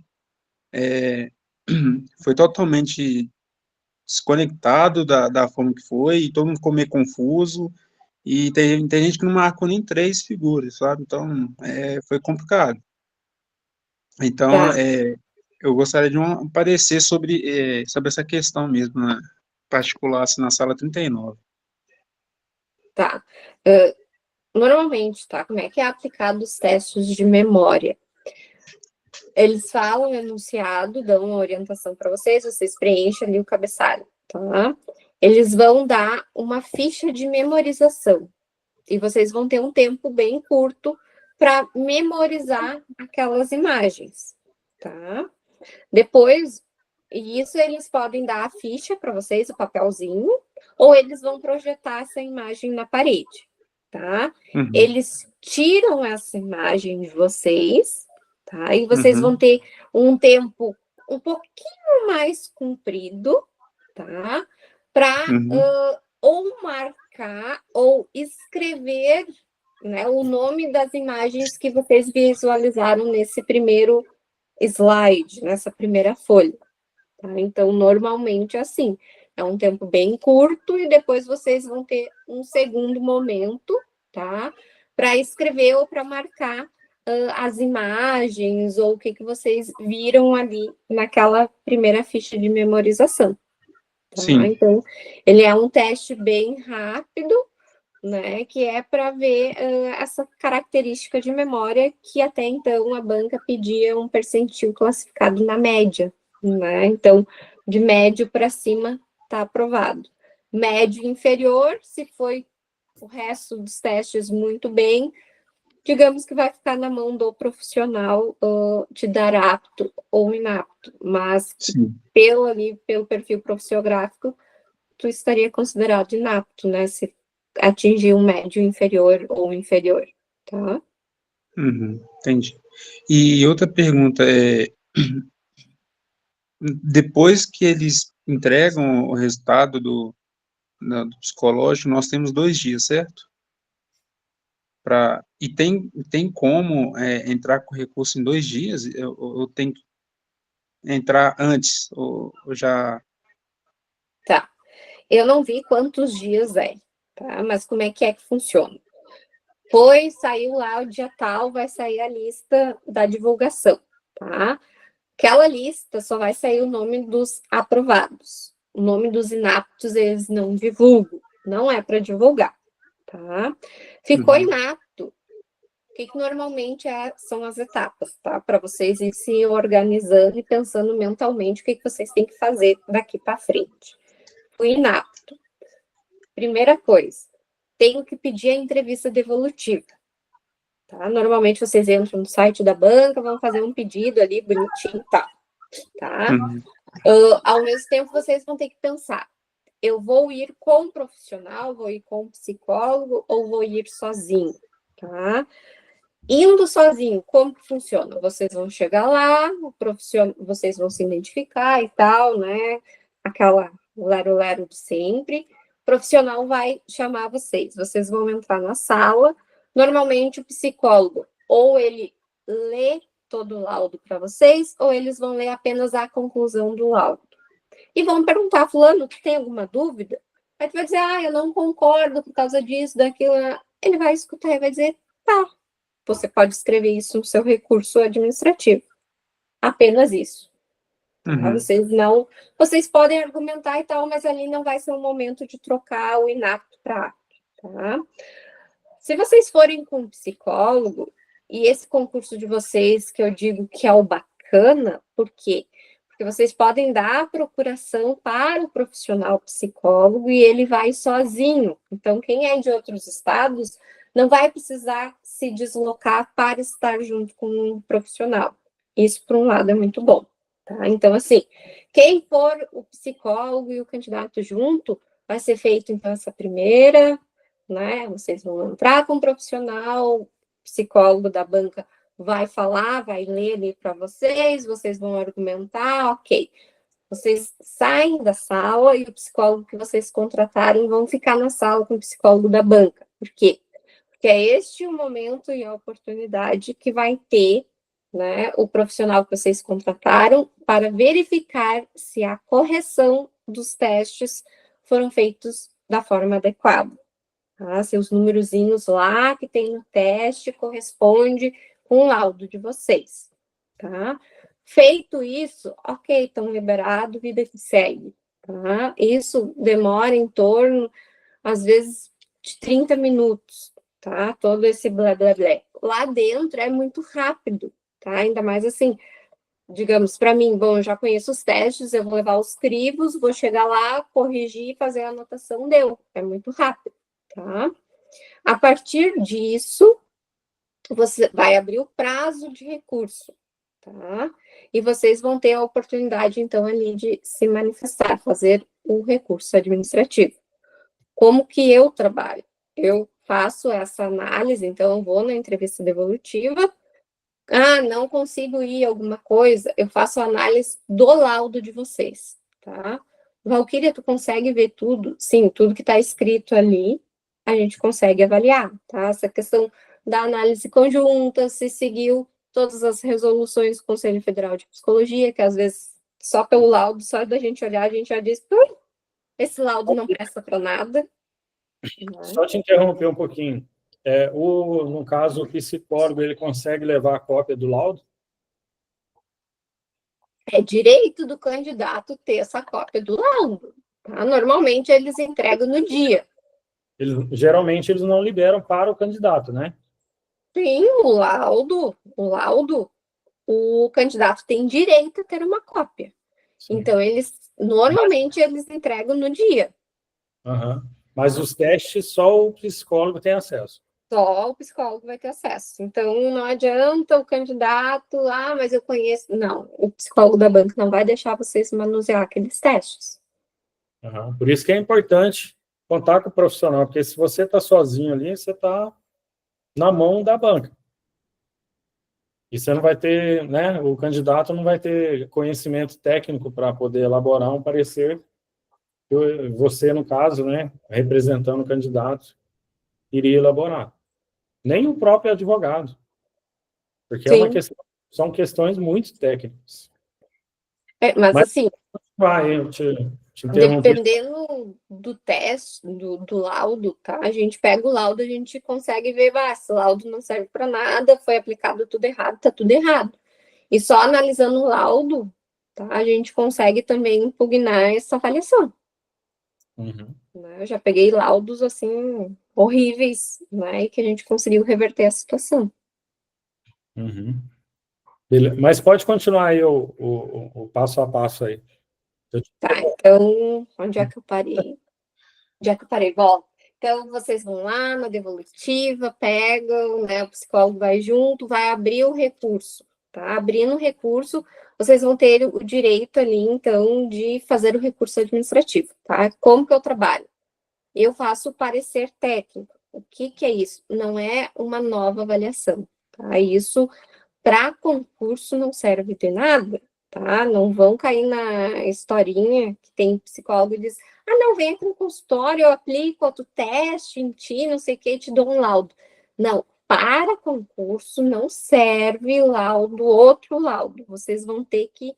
Foi totalmente desconectado da forma que foi, e todo mundo ficou meio confuso, e tem gente que não marcou nem 3 figuras, sabe? Então, foi complicado. Então, Tá, eu gostaria de um parecer sobre essa questão mesmo, né? Particular, assim, na sala 39. tá. Normalmente, tá? Como é que é aplicado os testes de memória? Eles falam o enunciado, dão uma orientação para vocês preenchem ali o cabeçalho, tá? Eles vão dar uma ficha de memorização. E vocês vão ter um tempo bem curto para memorizar aquelas imagens, tá? Depois, isso eles podem dar a ficha para vocês, o papelzinho, ou eles vão projetar essa imagem na parede, tá? Uhum. Eles tiram essa imagem de vocês, tá? E vocês Uhum. vão ter um tempo um pouquinho mais comprido, tá? Para ou marcar ou escrever, né, o nome das imagens que vocês visualizaram nesse primeiro slide, nessa primeira folha. Tá? Então, normalmente, assim, é um tempo bem curto e depois vocês vão ter um segundo momento, tá? Para escrever ou para marcar as imagens ou o que vocês viram ali naquela primeira ficha de memorização. Tá? Sim. Então, ele é um teste bem rápido, né, que é para ver essa característica de memória que até então a banca pedia um percentil classificado na média, né? Então, de médio para cima está aprovado. Médio inferior, se foi o resto dos testes muito bem, digamos que vai ficar na mão do profissional te dar apto ou inapto, mas pelo perfil profissiográfico, tu estaria considerado inapto, né? Se atingir um médio inferior ou inferior, tá? Entendi. E outra pergunta depois que eles entregam o resultado do psicológico, nós temos 2 dias, certo? E tem como entrar com recurso em 2 dias? Eu tenho que entrar antes, ou já... Tá. Eu não vi quantos dias tá? Mas como é que funciona? Saiu lá o dia tal, vai sair a lista da divulgação, tá? Aquela lista só vai sair o nome dos aprovados. O nome dos inaptos eles não divulgam, não é para divulgar, tá? Ficou inapto. O que normalmente são as etapas, tá? Para vocês ir se organizando e pensando mentalmente o que vocês têm que fazer daqui para frente. Fui inapto. Primeira coisa, tenho que pedir a entrevista devolutiva. Tá? Normalmente vocês entram no site da banca, vão fazer um pedido ali bonitinho e tal. Tá? Ao mesmo tempo, vocês vão ter que pensar: eu vou ir com um profissional, vou ir com um psicólogo ou vou ir sozinho? Tá? Indo sozinho, como que funciona? Vocês vão chegar lá, vocês vão se identificar e tal, né? Aquela lero-lero de sempre. O profissional vai chamar vocês vão entrar na sala. Normalmente, o psicólogo, ou ele lê todo o laudo para vocês, ou eles vão ler apenas a conclusão do laudo. E vão perguntar: fulano, tu tem alguma dúvida? Aí tu vai dizer: eu não concordo por causa disso, daquilo. Ele vai escutar e vai dizer: tá, você pode escrever isso no seu recurso administrativo. Apenas isso. Tá? Uhum. Vocês podem argumentar e tal, mas ali não vai ser o momento de trocar o inapto para apto, tá? Se vocês forem com um psicólogo, e esse concurso de vocês, que eu digo que é o bacana, por quê? Porque vocês podem dar a procuração para o profissional psicólogo e ele vai sozinho. Então, quem é de outros estados não vai precisar se deslocar para estar junto com um profissional. Isso, por um lado, é muito bom. Tá? Então, assim, quem for o psicólogo e o candidato junto, vai ser feito, então, essa primeira, né? Vocês vão entrar com um profissional, o psicólogo da banca vai falar, vai ler ali para vocês vão argumentar, ok. Vocês saem da sala e o psicólogo que vocês contratarem vão ficar na sala com o psicólogo da banca. Por quê? Porque é este o momento e a oportunidade que vai ter, né, o profissional que vocês contrataram para verificar se a correção dos testes foram feitos da forma adequada. Tá? Se os numerozinhos lá que tem no teste corresponde com o laudo de vocês. Tá? Feito isso, ok, estão liberados, vida que segue. Tá? Isso demora em torno, às vezes, de 30 minutos. Tá? Todo esse blá, blá, blá. Lá dentro é muito rápido. Tá? Ainda mais assim, digamos, para mim, bom, eu já conheço os testes, eu vou levar os crivos, vou chegar lá, corrigir, fazer a anotação, deu. É muito rápido. Tá? A partir disso, você vai abrir o prazo de recurso, tá? E vocês vão ter a oportunidade, então, ali de se manifestar, fazer o recurso administrativo. Como que eu trabalho? Eu faço essa análise, então, eu vou na entrevista devolutiva. Ah, não consigo ir alguma coisa, eu faço a análise do laudo de vocês, tá? Valquíria, tu consegue ver tudo? Sim, tudo que está escrito ali, a gente consegue avaliar, tá? Essa questão da análise conjunta, se seguiu todas as resoluções do Conselho Federal de Psicologia, que às vezes só pelo laudo, só da gente olhar, a gente já diz, esse laudo não presta para nada. Só te interromper um pouquinho. No caso, o psicólogo, ele consegue levar a cópia do laudo? É direito do candidato ter essa cópia do laudo. Tá? Normalmente, eles entregam no dia. Geralmente, eles não liberam para o candidato, né? Sim, o laudo, o candidato tem direito a ter uma cópia. Sim. Então, normalmente, eles entregam no dia. Uhum. Mas os testes, só o psicólogo tem acesso. Só o psicólogo vai ter acesso. Então, não adianta o candidato, mas eu conheço. Não, o psicólogo da banca não vai deixar vocês manusear aqueles testes. Uhum. Por isso que é importante contar com o profissional, porque se você está sozinho ali, você está na mão da banca. E você não vai ter, né, o candidato não vai ter conhecimento técnico para poder elaborar um parecer. Você, no caso, né, representando o candidato, iria elaborar. Nem o próprio advogado. Porque são questões muito técnicas. Mas assim, eu te interrompi. Dependendo do teste, do laudo, tá? A gente pega o laudo, a gente consegue ver, esse laudo não serve para nada, foi aplicado tudo errado, tá tudo errado. E só analisando o laudo, tá? A gente consegue também impugnar essa avaliação. Uhum. Né? Eu já peguei laudos, assim, horríveis, né? E que a gente conseguiu reverter a situação. Uhum. Mas pode continuar aí o passo a passo aí. Tá, então, onde é que eu parei? Bom, então vocês vão lá na devolutiva, pegam, né, o psicólogo vai junto, vai abrir o recurso, tá? Abrindo o recurso, vocês vão ter o direito ali, então, de fazer o recurso administrativo, tá? Como que eu trabalho? Eu faço o parecer técnico. O que é isso? Não é uma nova avaliação, tá? Isso, para concurso, não serve de nada, tá? Não vão cair na historinha que tem psicólogo e diz, não, vem aqui no consultório, eu aplico outro teste em ti, não sei o que, te dou um laudo. Não, para concurso não serve outro laudo. Vocês vão ter que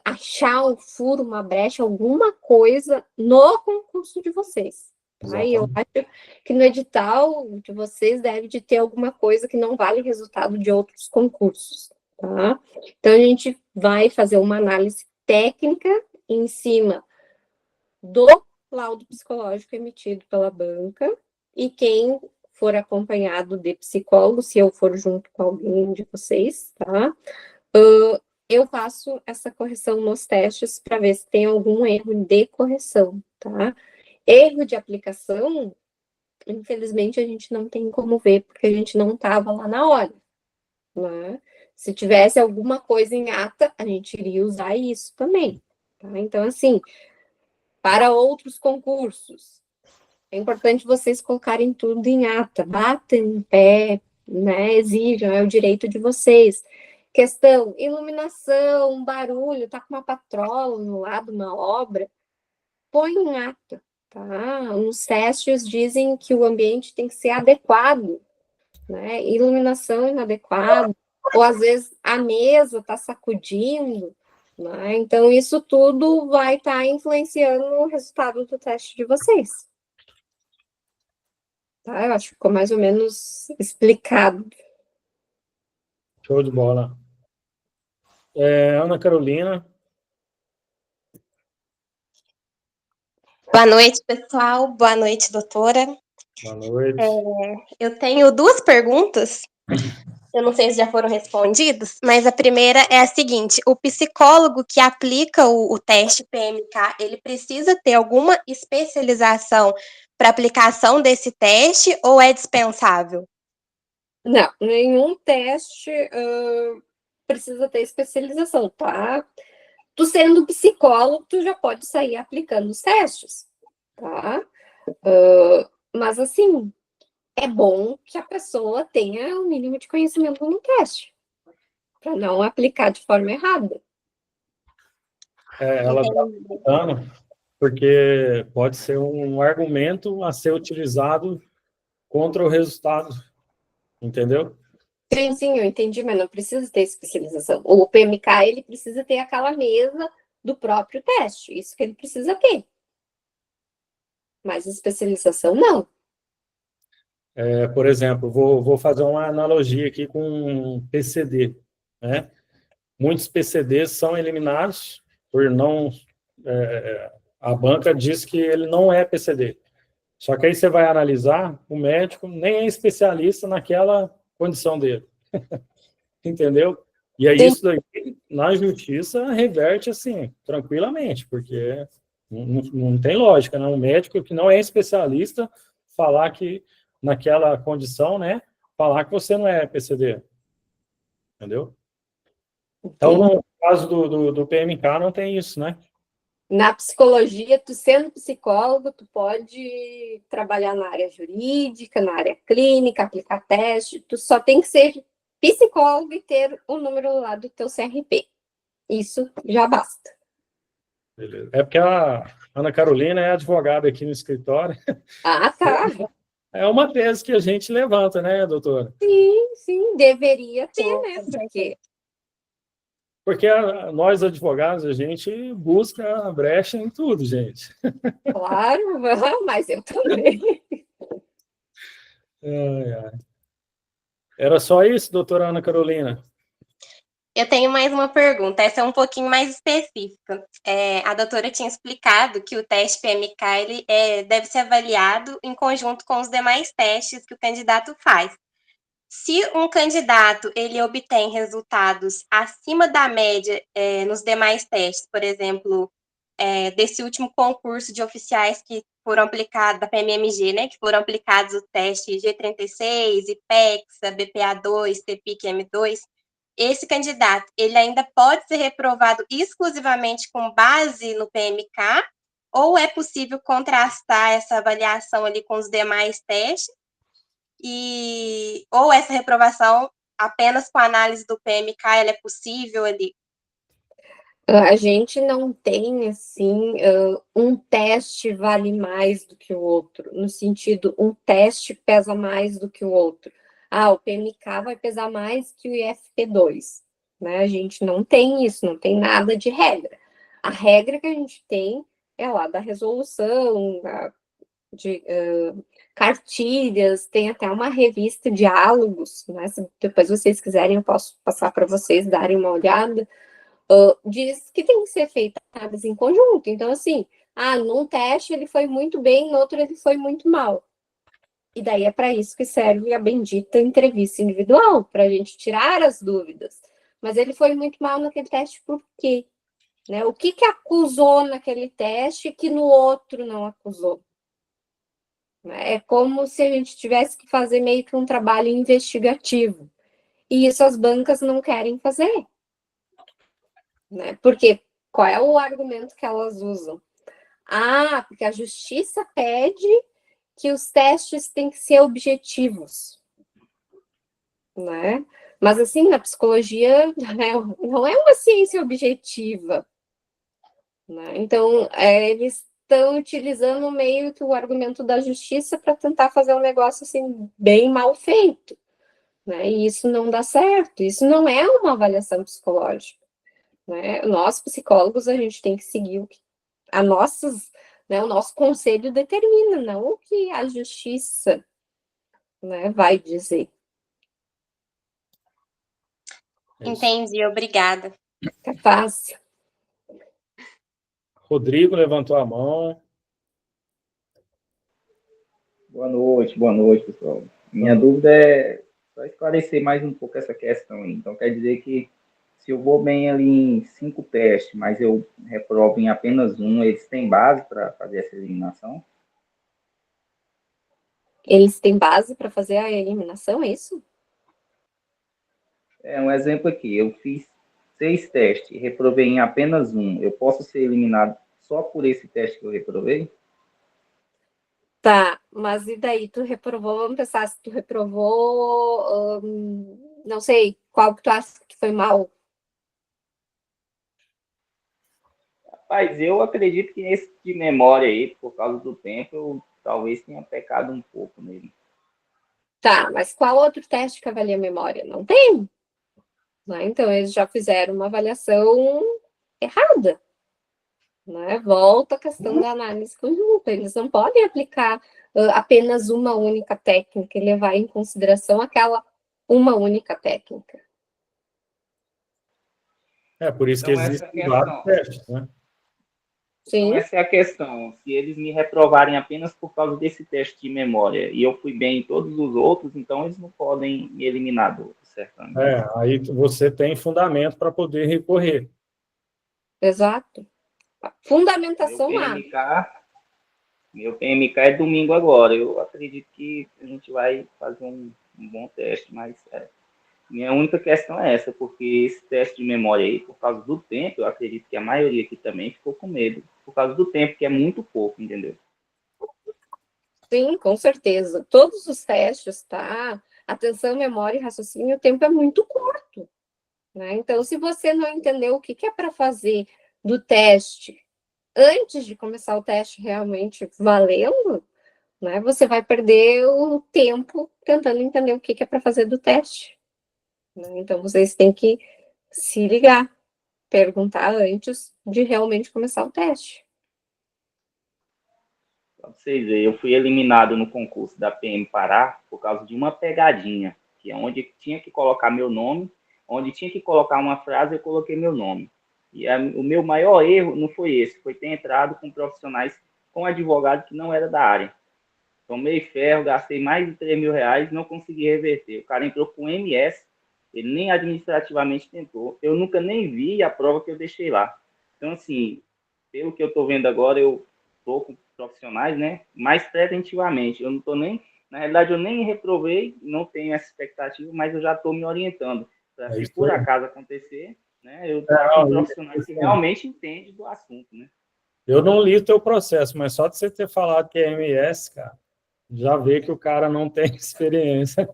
achar um furo, uma brecha, alguma coisa no concurso de vocês. Tá? E eu acho que no edital de vocês deve de ter alguma coisa que não vale resultado de outros concursos. Tá? Então, a gente vai fazer uma análise técnica em cima do laudo psicológico emitido pela banca, e quem for acompanhado de psicólogo, se eu for junto com alguém de vocês, tá? Eu faço essa correção nos testes para ver se tem algum erro de correção, tá? Erro de aplicação, infelizmente, a gente não tem como ver, porque a gente não estava lá na hora, né? Se tivesse alguma coisa em ata, a gente iria usar isso também, tá? Então, assim, para outros concursos, é importante vocês colocarem tudo em ata, batem em pé, né? Exijam, é o direito de vocês. Questão, iluminação, barulho, tá com uma patrola no lado, uma obra, põe em ata, tá? Os testes dizem que o ambiente tem que ser adequado, né? Iluminação inadequada, ou às vezes a mesa tá sacudindo, né? Então, isso tudo vai estar influenciando o resultado do teste de vocês. Tá? Eu acho que ficou mais ou menos explicado. Show de bola. Ana Carolina. Boa noite, pessoal. Boa noite, doutora. Boa noite. Eu tenho duas perguntas. Eu não sei se já foram respondidas, mas a primeira é a seguinte: o psicólogo que aplica o teste PMK, ele precisa ter alguma especialização para aplicação desse teste ou é dispensável? Não, nenhum teste precisa ter especialização, tá? Tu sendo psicólogo, tu já pode sair aplicando os testes, tá? Mas, assim, é bom que a pessoa tenha o mínimo de conhecimento no teste, para não aplicar de forma errada. Ela está perguntando porque pode ser um argumento a ser utilizado contra o resultado, entendeu? Sim, eu entendi, mas não precisa ter especialização. O PMK, ele precisa ter aquela mesa do próprio teste, isso que ele precisa ter. Mas especialização, não. Por exemplo, vou fazer uma analogia aqui com um PCD, né? Muitos PCDs são eliminados por não... a banca diz que ele não é PCD. Só que aí você vai analisar, o médico nem é especialista naquela condição dele. Entendeu? E aí isso daqui, na justiça, reverte assim, tranquilamente, porque não tem lógica, né? Um médico que não é especialista falar que naquela condição, né? Falar que você não é PCD. Entendeu? Então, no caso do PMK, não tem isso, né? Na psicologia, tu sendo psicólogo, tu pode trabalhar na área jurídica, na área clínica, aplicar teste, tu só tem que ser psicólogo e ter o número lá do teu CRP. Isso já basta. Beleza. É porque a Ana Carolina é advogada aqui no escritório. Ah, tá. É uma tese que a gente levanta, né, doutora? Sim, deveria ter, né? Porque nós, advogados, a gente busca a brecha em tudo, gente. Claro, mas eu também. Era só isso, doutora Ana Carolina? Eu tenho mais uma pergunta, essa é um pouquinho mais específica. A doutora tinha explicado que o teste PMK ele, deve ser avaliado em conjunto com os demais testes que o candidato faz. Se um candidato ele obtém resultados acima da média nos demais testes, por exemplo, desse último concurso de oficiais que foram aplicados, da PMMG, né, que foram aplicados o teste G36, IPEXA, BPA2, TPIC M2, esse candidato, ele ainda pode ser reprovado exclusivamente com base no PMK, ou é possível contrastar essa avaliação ali com os demais testes, ou essa reprovação apenas com a análise do PMK, ela é possível ali? A gente não tem, assim, um teste vale mais do que o outro, no sentido, um teste pesa mais do que o outro. O PMK vai pesar mais que o IFP2, né? A gente não tem isso, não tem nada de regra. A regra que a gente tem é lá da resolução, de cartilhas, tem até uma revista Diálogos, né? Se depois vocês quiserem, eu posso passar para vocês darem uma olhada, diz que tem que ser feita análise em conjunto. Então, assim, num teste ele foi muito bem, no outro ele foi muito mal. E daí é para isso que serve a bendita entrevista individual, para a gente tirar as dúvidas. Mas ele foi muito mal naquele teste por quê? Né? O que acusou naquele teste que no outro não acusou? É como se a gente tivesse que fazer meio que um trabalho investigativo. E isso as bancas não querem fazer. Né? Porque qual é o argumento que elas usam? Porque a justiça pede que os testes têm que ser objetivos. Né? Mas, assim, na psicologia, né, não é uma ciência objetiva. Né? Então, eles estão utilizando meio que o argumento da justiça para tentar fazer um negócio assim, bem mal feito. Né? E isso não dá certo. Isso não é uma avaliação psicológica. Né? Nós, psicólogos, a gente tem que seguir o que o nosso conselho determina, não o que a justiça, né, vai dizer. Entendi, obrigada. É fácil. Rodrigo levantou a mão. Boa noite, pessoal. Minha dúvida é só esclarecer mais um pouco essa questão aí. Então, quer dizer que se eu vou bem ali em 5 testes, mas eu reprovo em apenas um, eles têm base para fazer essa eliminação? Eles têm base para fazer a eliminação, é isso? Um exemplo aqui, eu fiz 6 testes e reprovei em apenas um. Eu posso ser eliminado só por esse teste que eu reprovei? Tá, mas e daí? Tu reprovou, vamos pensar, se tu reprovou, não sei, qual que tu acha que foi mal? Rapaz, eu acredito que esse de memória aí, por causa do tempo, eu talvez tenha pecado um pouco nele. Tá, mas qual outro teste que avalia a memória? Não tem. Né? Então, eles já fizeram uma avaliação errada. Né? Volta a questão da análise conjunta. Eles não podem aplicar apenas uma única técnica e levar em consideração aquela uma única técnica. Por isso que Então, existem vários testes, né? Sim. Então, essa é a questão. Se eles me reprovarem apenas por causa desse teste de memória e eu fui bem em todos os outros, então eles não podem me eliminar do certamente. Aí você tem fundamento para poder recorrer. Exato. Fundamentação Meu PMK é domingo agora. Eu acredito que a gente vai fazer um bom teste, mas minha única questão é essa, porque esse teste de memória aí, por causa do tempo, eu acredito que a maioria aqui também ficou com medo, por causa do tempo, que é muito pouco, entendeu? Sim, com certeza. Todos os testes, tá? Atenção, memória e raciocínio, o tempo é muito curto. Né? Então, se você não entendeu o que é para fazer do teste antes de começar o teste realmente valendo, né, você vai perder o tempo tentando entender o que é para fazer do teste. Né? Então, vocês têm que se ligar, perguntar antes de realmente começar o teste. Para vocês verem, eu fui eliminado no concurso da PM Pará por causa de uma pegadinha, que é onde tinha que colocar meu nome, onde tinha que colocar uma frase, eu coloquei meu nome. E o meu maior erro não foi esse, foi ter entrado com profissionais, com advogado que não era da área. Tomei ferro, gastei mais de R$3.000, não consegui reverter. O cara entrou com MS, ele nem administrativamente tentou. Eu nunca nem vi a prova que eu deixei lá. Então, assim, pelo que eu estou vendo agora, eu estou com profissionais, né? Mais preventivamente. Eu não estou nem... Na realidade, eu nem reprovei, não tenho essa expectativa, mas eu já estou me orientando. Para se por acaso acontecer, né? Eu estou com profissionais que realmente entendem do assunto, né? Eu não li o teu processo, mas só de você ter falado que é MS, cara, já vê que o cara não tem experiência.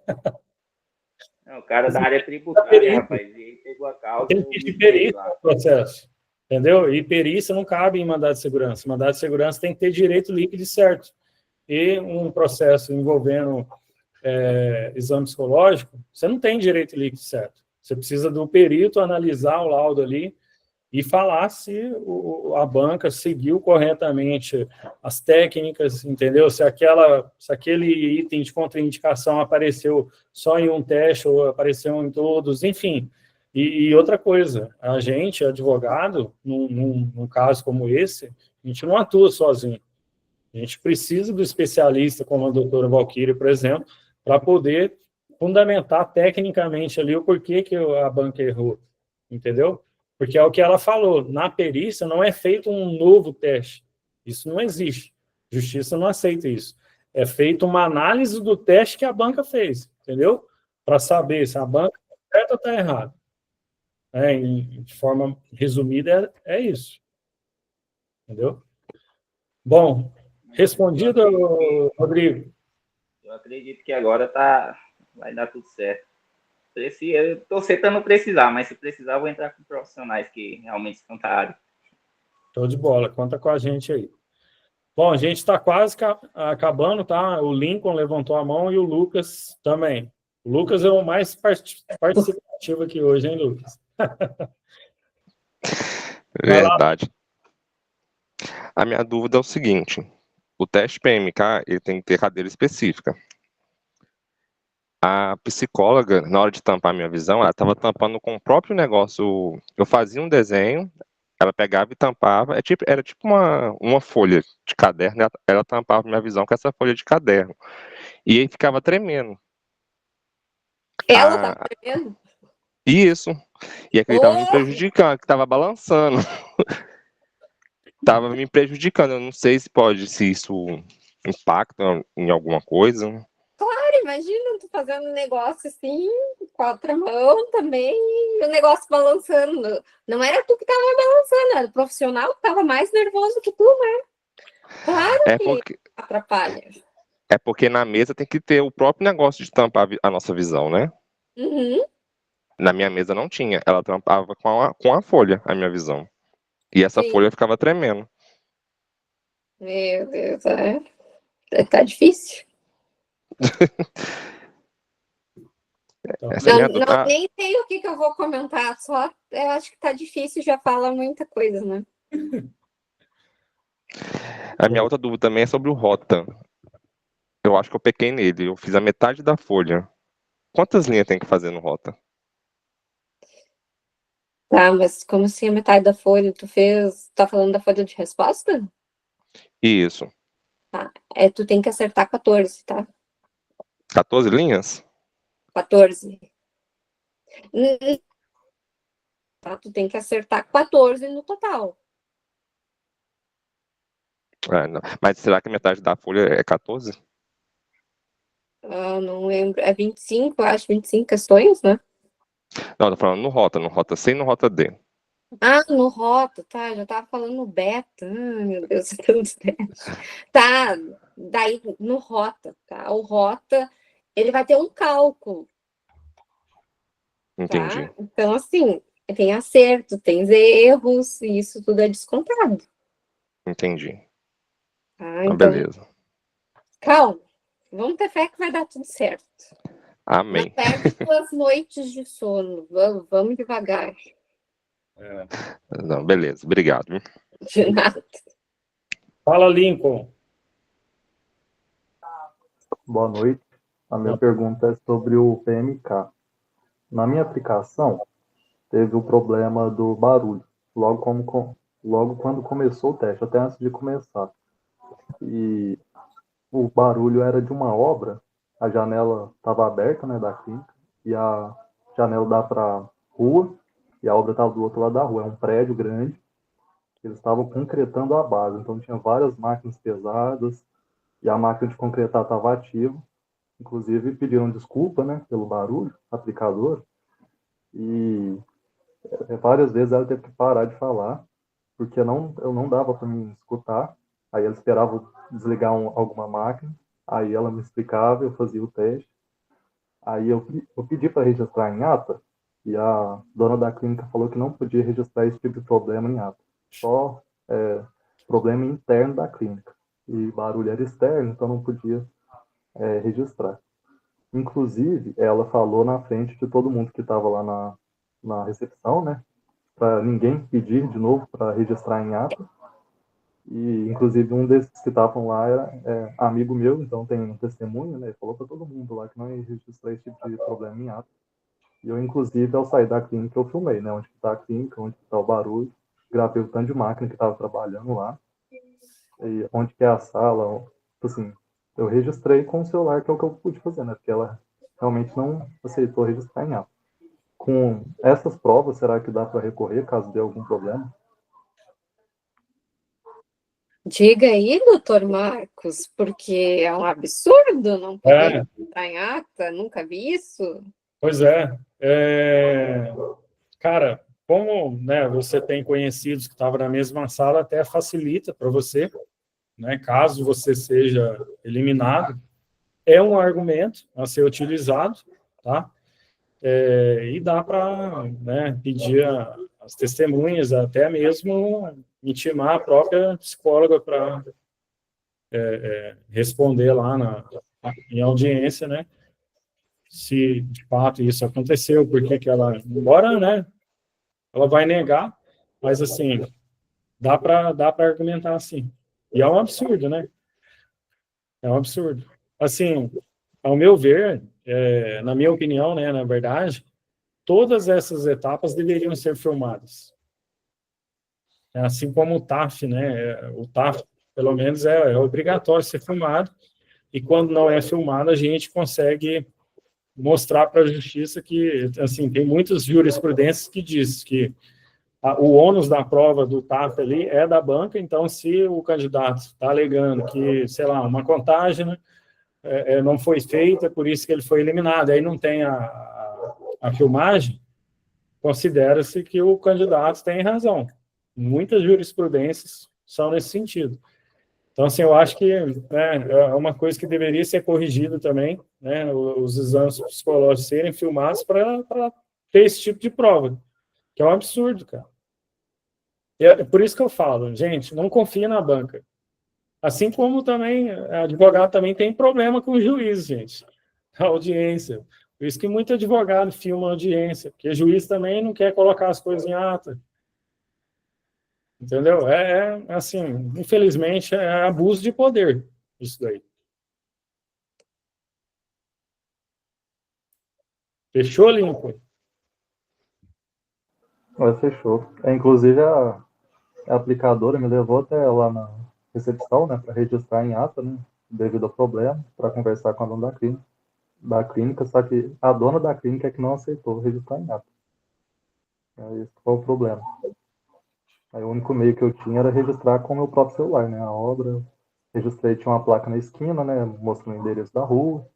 Não, o cara da área tributária, rapaz, ele pegou a causa... Tem que de perícia no processo, entendeu? E perícia não cabe em mandado de segurança. Mandado de segurança tem que ter direito líquido certo. E um processo envolvendo exame psicológico, você não tem direito líquido certo. Você precisa do perito analisar o laudo ali e falar se a banca seguiu corretamente as técnicas, entendeu? Se aquele item de contraindicação apareceu só em um teste ou apareceu em todos, enfim. E outra coisa, a gente, advogado, num caso como esse, a gente não atua sozinho. A gente precisa do especialista, como a doutora Valquíria, por exemplo, para poder fundamentar tecnicamente ali o porquê que a banca errou, entendeu? Porque é o que ela falou, na perícia não é feito um novo teste, isso não existe, justiça não aceita isso. É feita uma análise do teste que a banca fez, entendeu? Para saber se a banca está certa ou está errada. De forma resumida, é isso, entendeu? Bom, respondido, Rodrigo? Eu acredito que agora vai dar tudo certo. Eu torcer para não precisar, mas se precisar, eu vou entrar com profissionais que realmente estão na área. Show de bola, conta com a gente aí. Bom, a gente está quase acabando, tá? O Lincoln levantou a mão e o Lucas também. O Lucas é o mais participativo aqui hoje, hein, Lucas? Verdade. A minha dúvida é o seguinte: o teste PMK ele tem que ter cadeira específica. A psicóloga, na hora de tampar a minha visão, ela estava tampando com o próprio negócio. Eu fazia um desenho, ela pegava e tampava. Era tipo uma folha de caderno, ela tampava minha visão com essa folha de caderno. E aí ficava tremendo. Ela tá tremendo? Isso. E aquele estava me prejudicando, que estava balançando. Estava me prejudicando. Eu não sei se isso impacta em alguma coisa. Claro, imagina tu fazendo um negócio assim, com a outra mão também, e o negócio balançando. Não era tu que tava balançando, era o profissional que tava mais nervoso que tu, né? Claro que atrapalha. É porque na mesa tem que ter o próprio negócio de tampar a nossa visão, né? Uhum. Na minha mesa não tinha. Ela tampava com a folha a minha visão. E essa folha ficava tremendo. Meu Deus, tá difícil. Nem sei o que eu vou comentar, só eu acho que tá difícil, já fala muita coisa, né? A minha outra dúvida também é sobre o rota. Eu acho que eu pequei nele. Eu fiz a metade da folha. Quantas linhas tem que fazer no rota? Tá, mas como assim a metade da folha? Tá falando da folha de resposta? Isso. Tá, tu tem que acertar 14, tá? 14 linhas? 14. Tá, tu tem que acertar 14 no total. Não. Mas será que a metade da folha é 14? Não lembro. É 25, eu acho, 25 questões, né? Não, tô falando no rota C e no rota D. No rota, tá, já tava falando no beta. Meu Deus, tantos testes. Tá, daí no rota, tá? O rota, ele vai ter um cálculo. Entendi. Tá? Então, assim, tem acerto, tem erros, e isso tudo é descontado. Entendi. Tá? Então, beleza. Calma, vamos ter fé que vai dar tudo certo. Amém. Não perde suas noites de sono, vamos devagar. Não, beleza, obrigado. De nada. Fala, Lincoln. Boa noite. A minha pergunta é sobre o PMK. Na minha aplicação, teve o problema do barulho, logo quando começou o teste, até antes de começar. E o barulho era de uma obra, a janela estava aberta, né, da clínica, e a janela dá para a rua, e a obra estava do outro lado da rua. É um prédio grande, eles estavam concretando a base, então tinha várias máquinas pesadas, e a máquina de concretar estava ativa. Inclusive pediram desculpa, né, pelo barulho, aplicador, e várias vezes ela teve que parar de falar, porque eu não dava para me escutar. Aí ela esperava desligar alguma máquina, aí ela me explicava, eu fazia o teste. Aí eu pedi para registrar em ata, e a dona da clínica falou que não podia registrar esse tipo de problema em ata, só problema interno da clínica. E barulho era externo, então não podia registrar. Inclusive, ela falou na frente de todo mundo que estava lá na recepção, né? Para ninguém pedir de novo para registrar em ata. E, inclusive, um desses que estavam lá era amigo meu, então tem um testemunho, né? Ele falou para todo mundo lá que não ia registrar esse tipo de problema em ata. E eu, inclusive, ao sair da clínica, eu filmei, né? Onde está a clínica, onde está o barulho, gravei o tanto de máquina que estava trabalhando lá, e onde que é a sala, assim, eu registrei com o celular, que é o que eu pude fazer, né? Porque ela realmente não aceitou registrar em ata. Com essas provas, será que dá para recorrer caso dê algum problema? Diga aí, doutor Marcos, porque é um absurdo não poder entrar em ata, nunca vi isso. Pois é. Cara, como, né, você tem conhecidos que estavam na mesma sala, até facilita para você, né, caso você seja eliminado, é um argumento a ser utilizado, tá? E dá para, né, pedir as testemunhas, até mesmo intimar a própria psicóloga para responder lá em audiência, né? Se de fato isso aconteceu, porque que ela, embora, né, ela vai negar, mas assim, dá para argumentar assim. E é um absurdo, né? É um absurdo. Assim, ao meu ver, na minha opinião, né, na verdade, todas essas etapas deveriam ser filmadas. Assim como o TAF, né? O TAF, pelo menos, é obrigatório ser filmado, e quando não é filmado, a gente consegue mostrar para a justiça que, assim, tem muitas jurisprudências que diz que o ônus da prova do TAF ali é da banca, então, se o candidato está alegando que, sei lá, uma contagem, né, não foi feita, por isso que ele foi eliminado, aí não tem a filmagem, considera-se que o candidato tem razão. Muitas jurisprudências são nesse sentido. Então, assim, eu acho que, né, é uma coisa que deveria ser corrigida também, né, os exames psicológicos serem filmados para ter esse tipo de prova, que é um absurdo, cara. É por isso que eu falo, gente, não confia na banca. Assim como também, advogado também tem problema com o juiz, gente, a audiência. Por isso que muito advogado filma a audiência, porque juiz também não quer colocar as coisas em ata. Entendeu? Assim, infelizmente, é abuso de poder, isso daí. Fechou, Lincoln? Mas fechou. Inclusive, a aplicadora me levou até lá na recepção, né, para registrar em ata, né, devido ao problema, para conversar com a dona da clínica, só que a dona da clínica é que não aceitou registrar em ata. Esse foi o problema. Aí o único meio que eu tinha era registrar com o meu próprio celular, né, a obra. Registrei, tinha uma placa na esquina, né, mostrando o endereço da rua.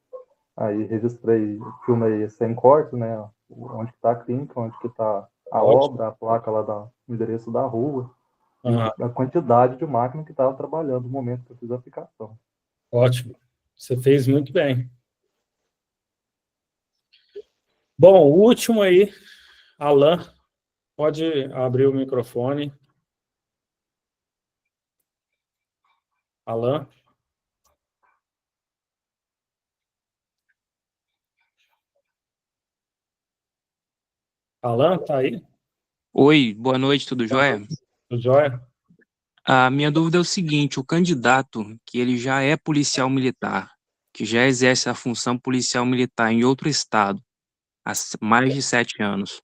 Aí registrei, filmei sem corte, né, onde está a clínica, onde que está a obra, a placa lá do endereço da rua, e a quantidade de máquina que estava trabalhando no momento que eu fiz a aplicação. Ótimo. Você fez muito bem. Bom, o último aí, Alan, pode abrir o microfone. Alan? Alan, tá aí? Oi, boa noite, tudo jóia? Tudo jóia? A minha dúvida é o seguinte, o candidato que ele já é policial militar, que já exerce a função policial militar em outro estado há mais de 7 anos,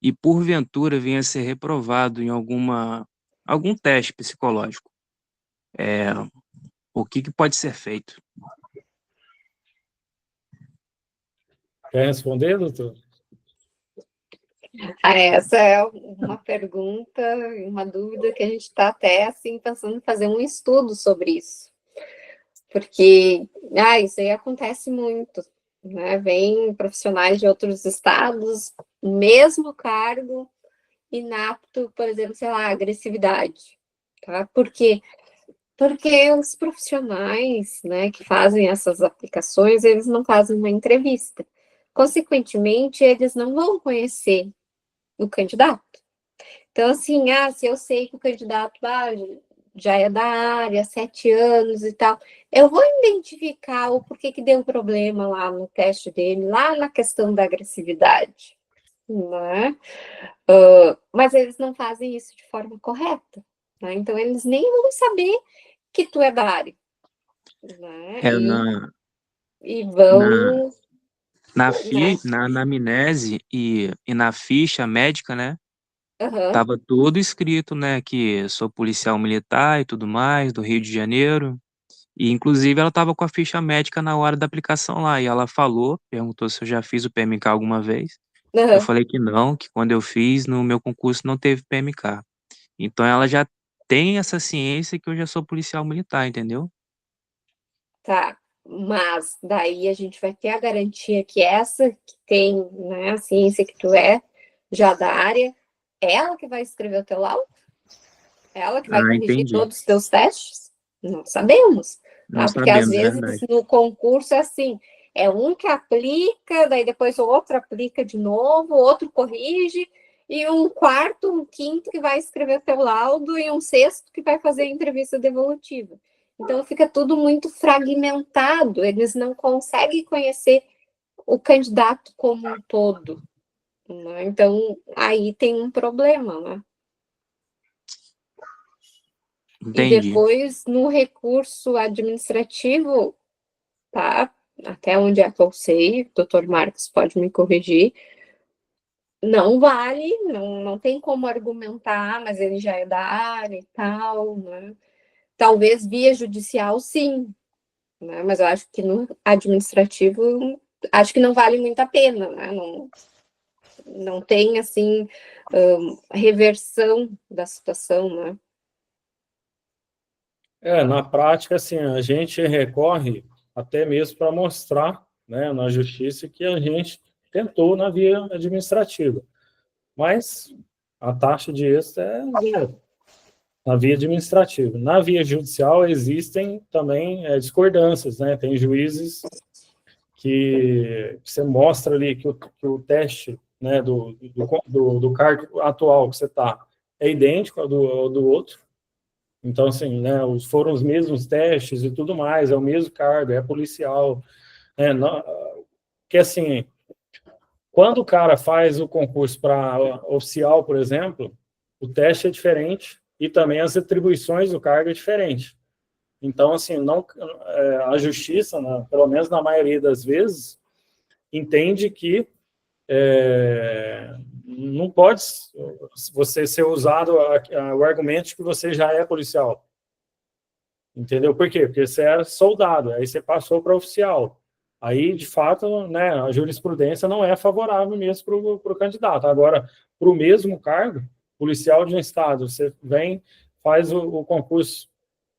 e porventura venha a ser reprovado em algum teste psicológico, o que pode ser feito? Quer responder, doutor? Essa é uma pergunta, uma dúvida que a gente está até assim pensando em fazer um estudo sobre isso, porque isso aí acontece muito, né? Vem profissionais de outros estados, mesmo cargo, inapto, por exemplo, sei lá, agressividade, tá? Por quê? Porque os profissionais, né, que fazem essas aplicações, eles não fazem uma entrevista. Consequentemente, eles não vão conhecer o candidato. Então, assim, se eu sei que o candidato já é da área, 7 anos e tal, eu vou identificar o porquê que deu problema lá no teste dele, lá na questão da agressividade, né? Mas eles não fazem isso de forma correta, né? Então, eles nem vão saber que tu é da área, né? E vão... né? Na anamnese e na ficha médica, né? Aham. Tava tudo escrito, né? Que sou policial militar e tudo mais, do Rio de Janeiro. E, inclusive, ela tava com a ficha médica na hora da aplicação lá. E ela falou, perguntou se eu já fiz o PMK alguma vez. Eu Aham. falei que não, que quando eu fiz, no meu concurso não teve PMK. Então, ela já tem essa ciência que eu já sou policial militar, entendeu? Tá, mas daí a gente vai ter a garantia que essa que tem, né, a ciência que tu é já da área, ela que vai escrever o teu laudo? Ela que vai Ah, corrigir entendi. todos os teus testes? Não sabemos, Não tá? Porque às sabemos, é vezes verdade. no concurso é assim, é um que aplica, daí depois o outro aplica de novo, o outro corrige, e um quarto, um quinto que vai escrever o teu laudo, e um sexto que vai fazer a entrevista devolutiva. Então fica tudo muito fragmentado, eles não conseguem conhecer o candidato como um todo, né? Então aí tem um problema, né? E Entendi. depois no recurso administrativo, tá? Até onde é que eu sei, o doutor Marcos pode me corrigir, não vale, não tem como argumentar, mas ele já é da área e tal, né? Talvez via judicial, sim, né? Mas eu acho que no administrativo, acho que não vale muito a pena, né? Não tem, assim, reversão da situação, né? Na prática, assim, a gente recorre até mesmo para mostrar, né, na justiça que a gente tentou na via administrativa, mas a taxa de êxito é zero na via administrativa. Na via judicial existem também discordâncias, né? Tem juízes que você mostra ali que o teste, né, do cargo atual que você está é idêntico ao do outro. Então, assim, né, foram os mesmos testes e tudo mais, é o mesmo cargo, é policial. Né, não, que, assim, quando o cara faz o concurso para oficial, por exemplo, o teste é diferente e também as atribuições do cargo é diferente. Então, assim, não, a justiça, né, pelo menos na maioria das vezes, entende que não pode você ser usado o argumento de que você já é policial. Entendeu? Por quê? Porque você era soldado, aí você passou para oficial. Aí, de fato, né, a jurisprudência não é favorável mesmo para o candidato. Agora, para o mesmo cargo, policial de um estado, você vem, faz o concurso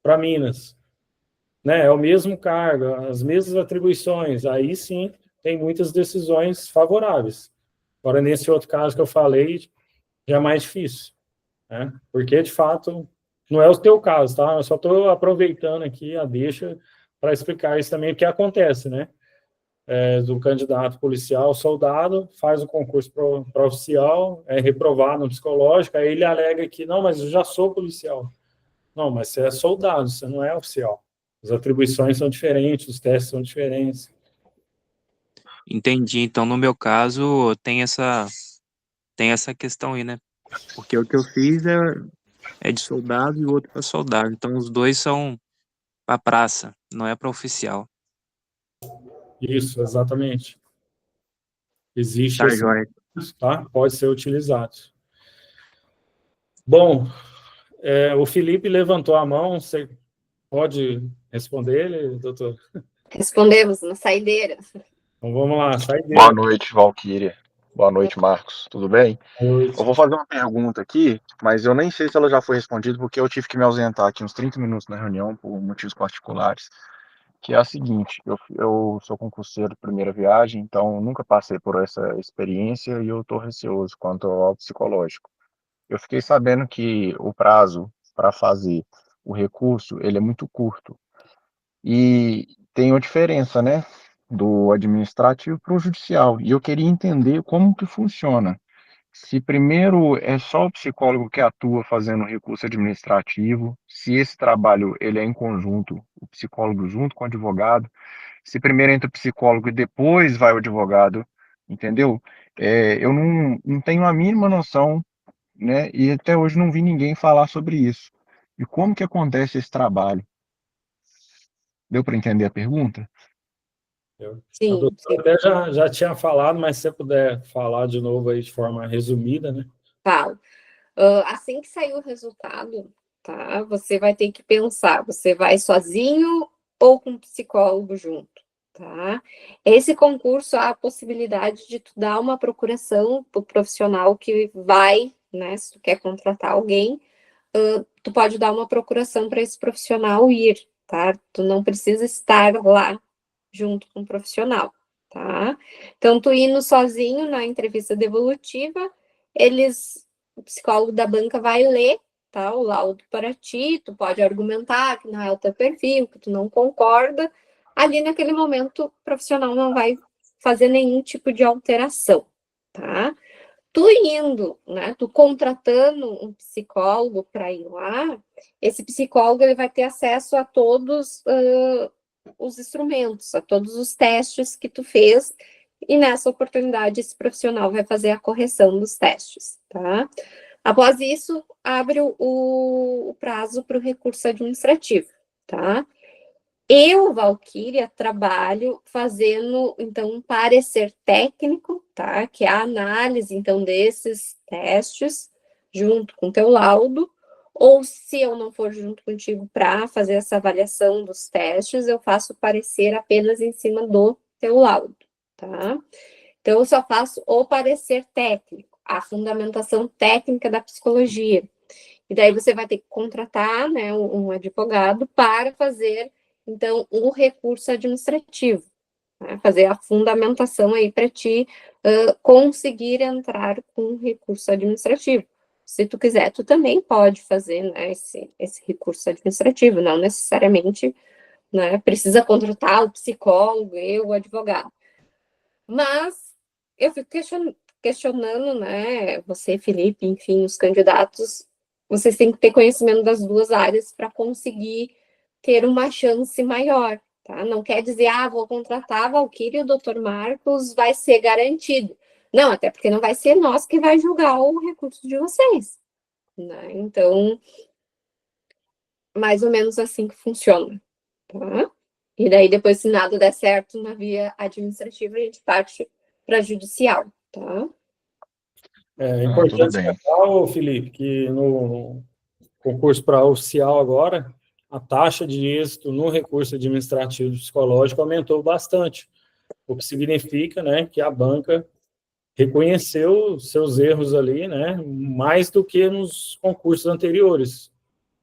para Minas, né, é o mesmo cargo, as mesmas atribuições, aí sim tem muitas decisões favoráveis. Agora, nesse outro caso que eu falei, já é mais difícil, né? Porque, de fato, não é o teu caso, tá? Eu só estou aproveitando aqui a deixa para explicar isso também, o que acontece, né? Do candidato policial, soldado, faz o concurso para oficial, é reprovado no psicológico, aí ele alega que, não, mas eu já sou policial. Não, mas você é soldado, você não é oficial. As atribuições são diferentes, os testes são diferentes. Entendi. Então, no meu caso, tem essa questão aí, né? Porque o que eu fiz é de soldado e o outro para soldado. Então, os dois são para praça, não é para oficial. Isso, exatamente. Existe Tá, esse, joia. tá? Pode ser utilizado. Bom, o Felipe levantou a mão, você pode responder ele, doutor? Respondemos na saideira. Então vamos lá, saideira. Boa noite, Valquíria. Boa noite, Marcos. Tudo bem? Boa noite. Eu vou fazer uma pergunta aqui, mas eu nem sei se ela já foi respondida, porque eu tive que me ausentar aqui uns 30 minutos na reunião por motivos particulares, que é a seguinte, eu sou concurseiro de primeira viagem, então nunca passei por essa experiência e eu estou receoso quanto ao psicológico. Eu fiquei sabendo que o prazo para fazer o recurso, ele é muito curto. E tem uma diferença, né, do administrativo para o judicial. E eu queria entender como que funciona. Se primeiro é só o psicólogo que atua fazendo o recurso administrativo, se esse trabalho ele é em conjunto, o psicólogo junto com o advogado, se primeiro entra o psicólogo e depois vai o advogado, entendeu? Eu não tenho a mínima noção, né, e até hoje não vi ninguém falar sobre isso. E como que acontece esse trabalho? Deu para entender a pergunta? A Sim, doutora até já tinha falado, mas se você puder falar de novo aí de forma resumida, né? falo. Assim que sair o resultado, tá? Você vai ter que pensar, você vai sozinho ou com um psicólogo junto, tá? Esse concurso há a possibilidade de tu dar uma procuração para o profissional que vai, né? Se tu quer contratar alguém, tu pode dar uma procuração para esse profissional ir, tá? Tu não precisa estar lá junto com o profissional, tá? Então, tu indo sozinho na entrevista devolutiva, o psicólogo da banca vai ler, tá, o laudo para ti, tu pode argumentar que não é o teu perfil, que tu não concorda, ali naquele momento o profissional não vai fazer nenhum tipo de alteração, tá? Tu indo, né, tu contratando um psicólogo para ir lá, esse psicólogo ele vai ter acesso a todos os instrumentos, a todos os testes que tu fez, e nessa oportunidade esse profissional vai fazer a correção dos testes, tá? Após isso, abre o prazo para o recurso administrativo, tá? Eu, Valquíria, trabalho fazendo, então, um parecer técnico, tá? Que é a análise, então, desses testes, junto com o teu laudo, ou se eu não for junto contigo para fazer essa avaliação dos testes, eu faço parecer apenas em cima do teu laudo, tá? Então, eu só faço o parecer técnico, a fundamentação técnica da psicologia. E daí você vai ter que contratar, né, um advogado para fazer, então, o recurso administrativo, né, fazer a fundamentação aí para ti conseguir entrar com um recurso administrativo. Se tu quiser, tu também pode fazer, né, esse recurso administrativo, não necessariamente, né, precisa contratar o psicólogo e o advogado. Mas eu fico questionando, né, você, Felipe, enfim, os candidatos, vocês têm que ter conhecimento das duas áreas para conseguir ter uma chance maior, tá? Não quer dizer, vou contratar a Valquíria e o Dr. Marcos vai ser garantido. Não, até porque não vai ser nós que vai julgar o recurso de vocês, né? Então, mais ou menos assim que funciona, tá? E daí, depois, se nada der certo na via administrativa, a gente parte para judicial, tá? É tudo importante bem. lembrar, Felipe, que no concurso para oficial agora, a taxa de êxito no recurso administrativo psicológico aumentou bastante, o que significa, né, que a banca reconheceu seus erros ali, né, mais do que nos concursos anteriores,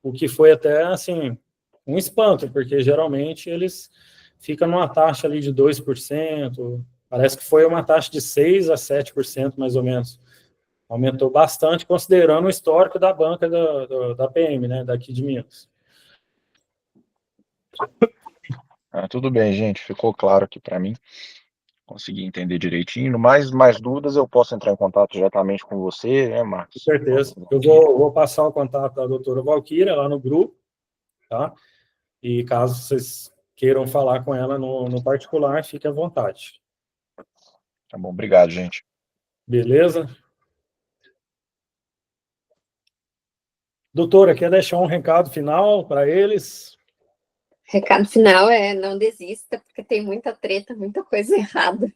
o que foi até, assim, um espanto, porque geralmente eles ficam numa taxa ali de 2%, parece que foi uma taxa de 6% a 7%, mais ou menos. Aumentou bastante, considerando o histórico da banca da PM, né, daqui de Minas. Tudo bem, gente, ficou claro aqui para mim. Consegui entender direitinho. Mais dúvidas, eu posso entrar em contato diretamente com você, né, Marcos? Com certeza. Eu vou passar o contato da doutora Valquíria lá no grupo, tá? E caso vocês queiram falar com ela no particular, fique à vontade. Tá bom, obrigado, gente. Beleza? Doutora, quer deixar um recado final para eles? Recado final é não desista, porque tem muita treta, muita coisa errada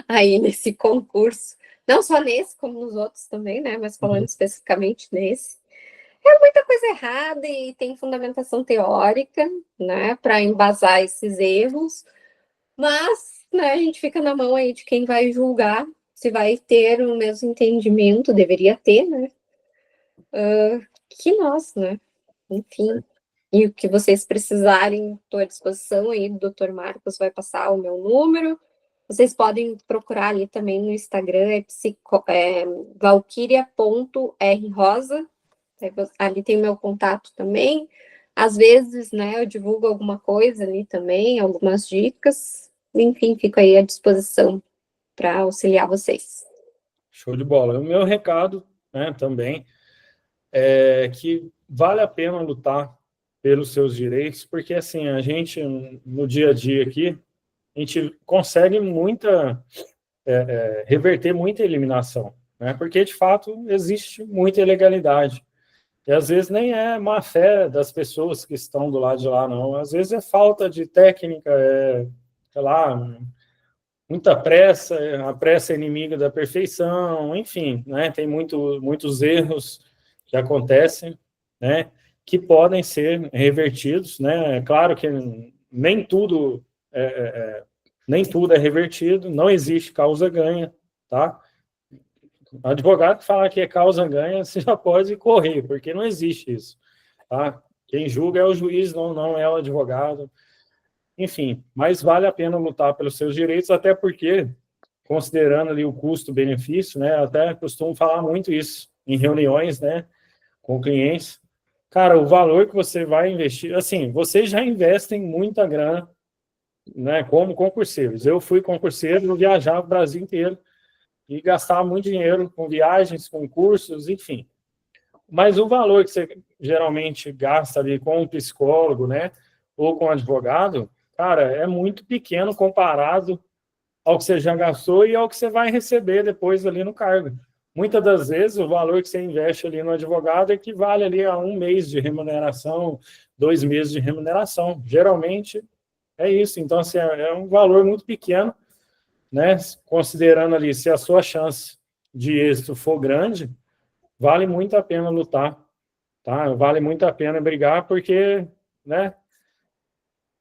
aí nesse concurso. Não só nesse, como nos outros também, né? Mas falando especificamente nesse. É muita coisa errada e tem fundamentação teórica, né? Para embasar esses erros. Mas, né, a gente fica na mão aí de quem vai julgar, se vai ter o mesmo entendimento, deveria ter, né? Que nós, né? Enfim. E o que vocês precisarem, estou à disposição aí, o Dr. Marcos vai passar o meu número. Vocês podem procurar ali também no Instagram, valquiria.rrosa. Ali tem o meu contato também. Às vezes, né, eu divulgo alguma coisa ali também, algumas dicas. Enfim, fico aí à disposição para auxiliar vocês. Show de bola. O meu recado, né, também, é que vale a pena lutar pelos seus direitos, porque, assim, a gente, no dia a dia aqui, a gente consegue reverter muita eliminação, né? Porque, de fato, existe muita ilegalidade. E, às vezes, nem é má fé das pessoas que estão do lado de lá, não. Às vezes é falta de técnica, sei lá, muita pressa, a pressa é inimiga da perfeição, enfim, né? Tem muitos erros que acontecem, né? Que podem ser revertidos, né? É claro que nem tudo é revertido, não existe causa-ganha, tá? O advogado falar que é causa-ganha, você já pode correr, porque não existe isso, tá? Quem julga é o juiz, não é o advogado. Enfim, mas vale a pena lutar pelos seus direitos, até porque, considerando ali o custo-benefício, né? Até costumo falar muito isso em reuniões, né? Com clientes. Cara, o valor que você vai investir, assim, vocês já investem muita grana, né? Como concurseiros. Eu fui concurseiro, eu viajava o Brasil inteiro e gastava muito dinheiro com viagens, com cursos, enfim. Mas o valor que você geralmente gasta ali com um psicólogo, né? Ou com um advogado, cara, é muito pequeno comparado ao que você já gastou e ao que você vai receber depois ali no cargo. Muitas das vezes, o valor que você investe ali no advogado equivale ali a 1 mês de remuneração, 2 meses de remuneração. Geralmente, é isso. Então, assim, é um valor muito pequeno, né? Considerando ali, se a sua chance de êxito for grande, vale muito a pena lutar, tá? Vale muito a pena brigar, porque, né?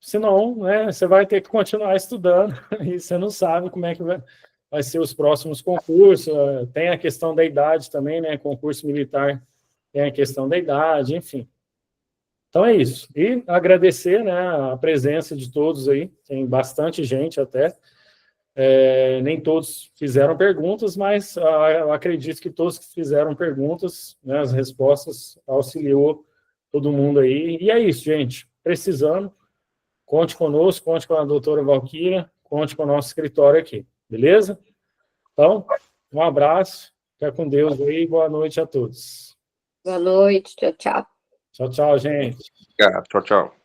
Senão, né, você vai ter que continuar estudando e você não sabe como é que vai ser os próximos concursos. Tem a questão da idade também, né? Concurso militar tem a questão da idade, enfim. Então é isso. E agradecer, né, a presença de todos aí. Tem bastante gente até. Nem todos fizeram perguntas, mas eu acredito que todos que fizeram perguntas, né, as respostas auxiliou todo mundo aí. E é isso, gente. Precisando, conte conosco, conte com a doutora Valquíria, conte com o nosso escritório aqui, beleza? Então, um abraço, fica com Deus aí, boa noite a todos. Boa noite, tchau, tchau. Tchau, tchau, gente. Obrigado, tchau, tchau.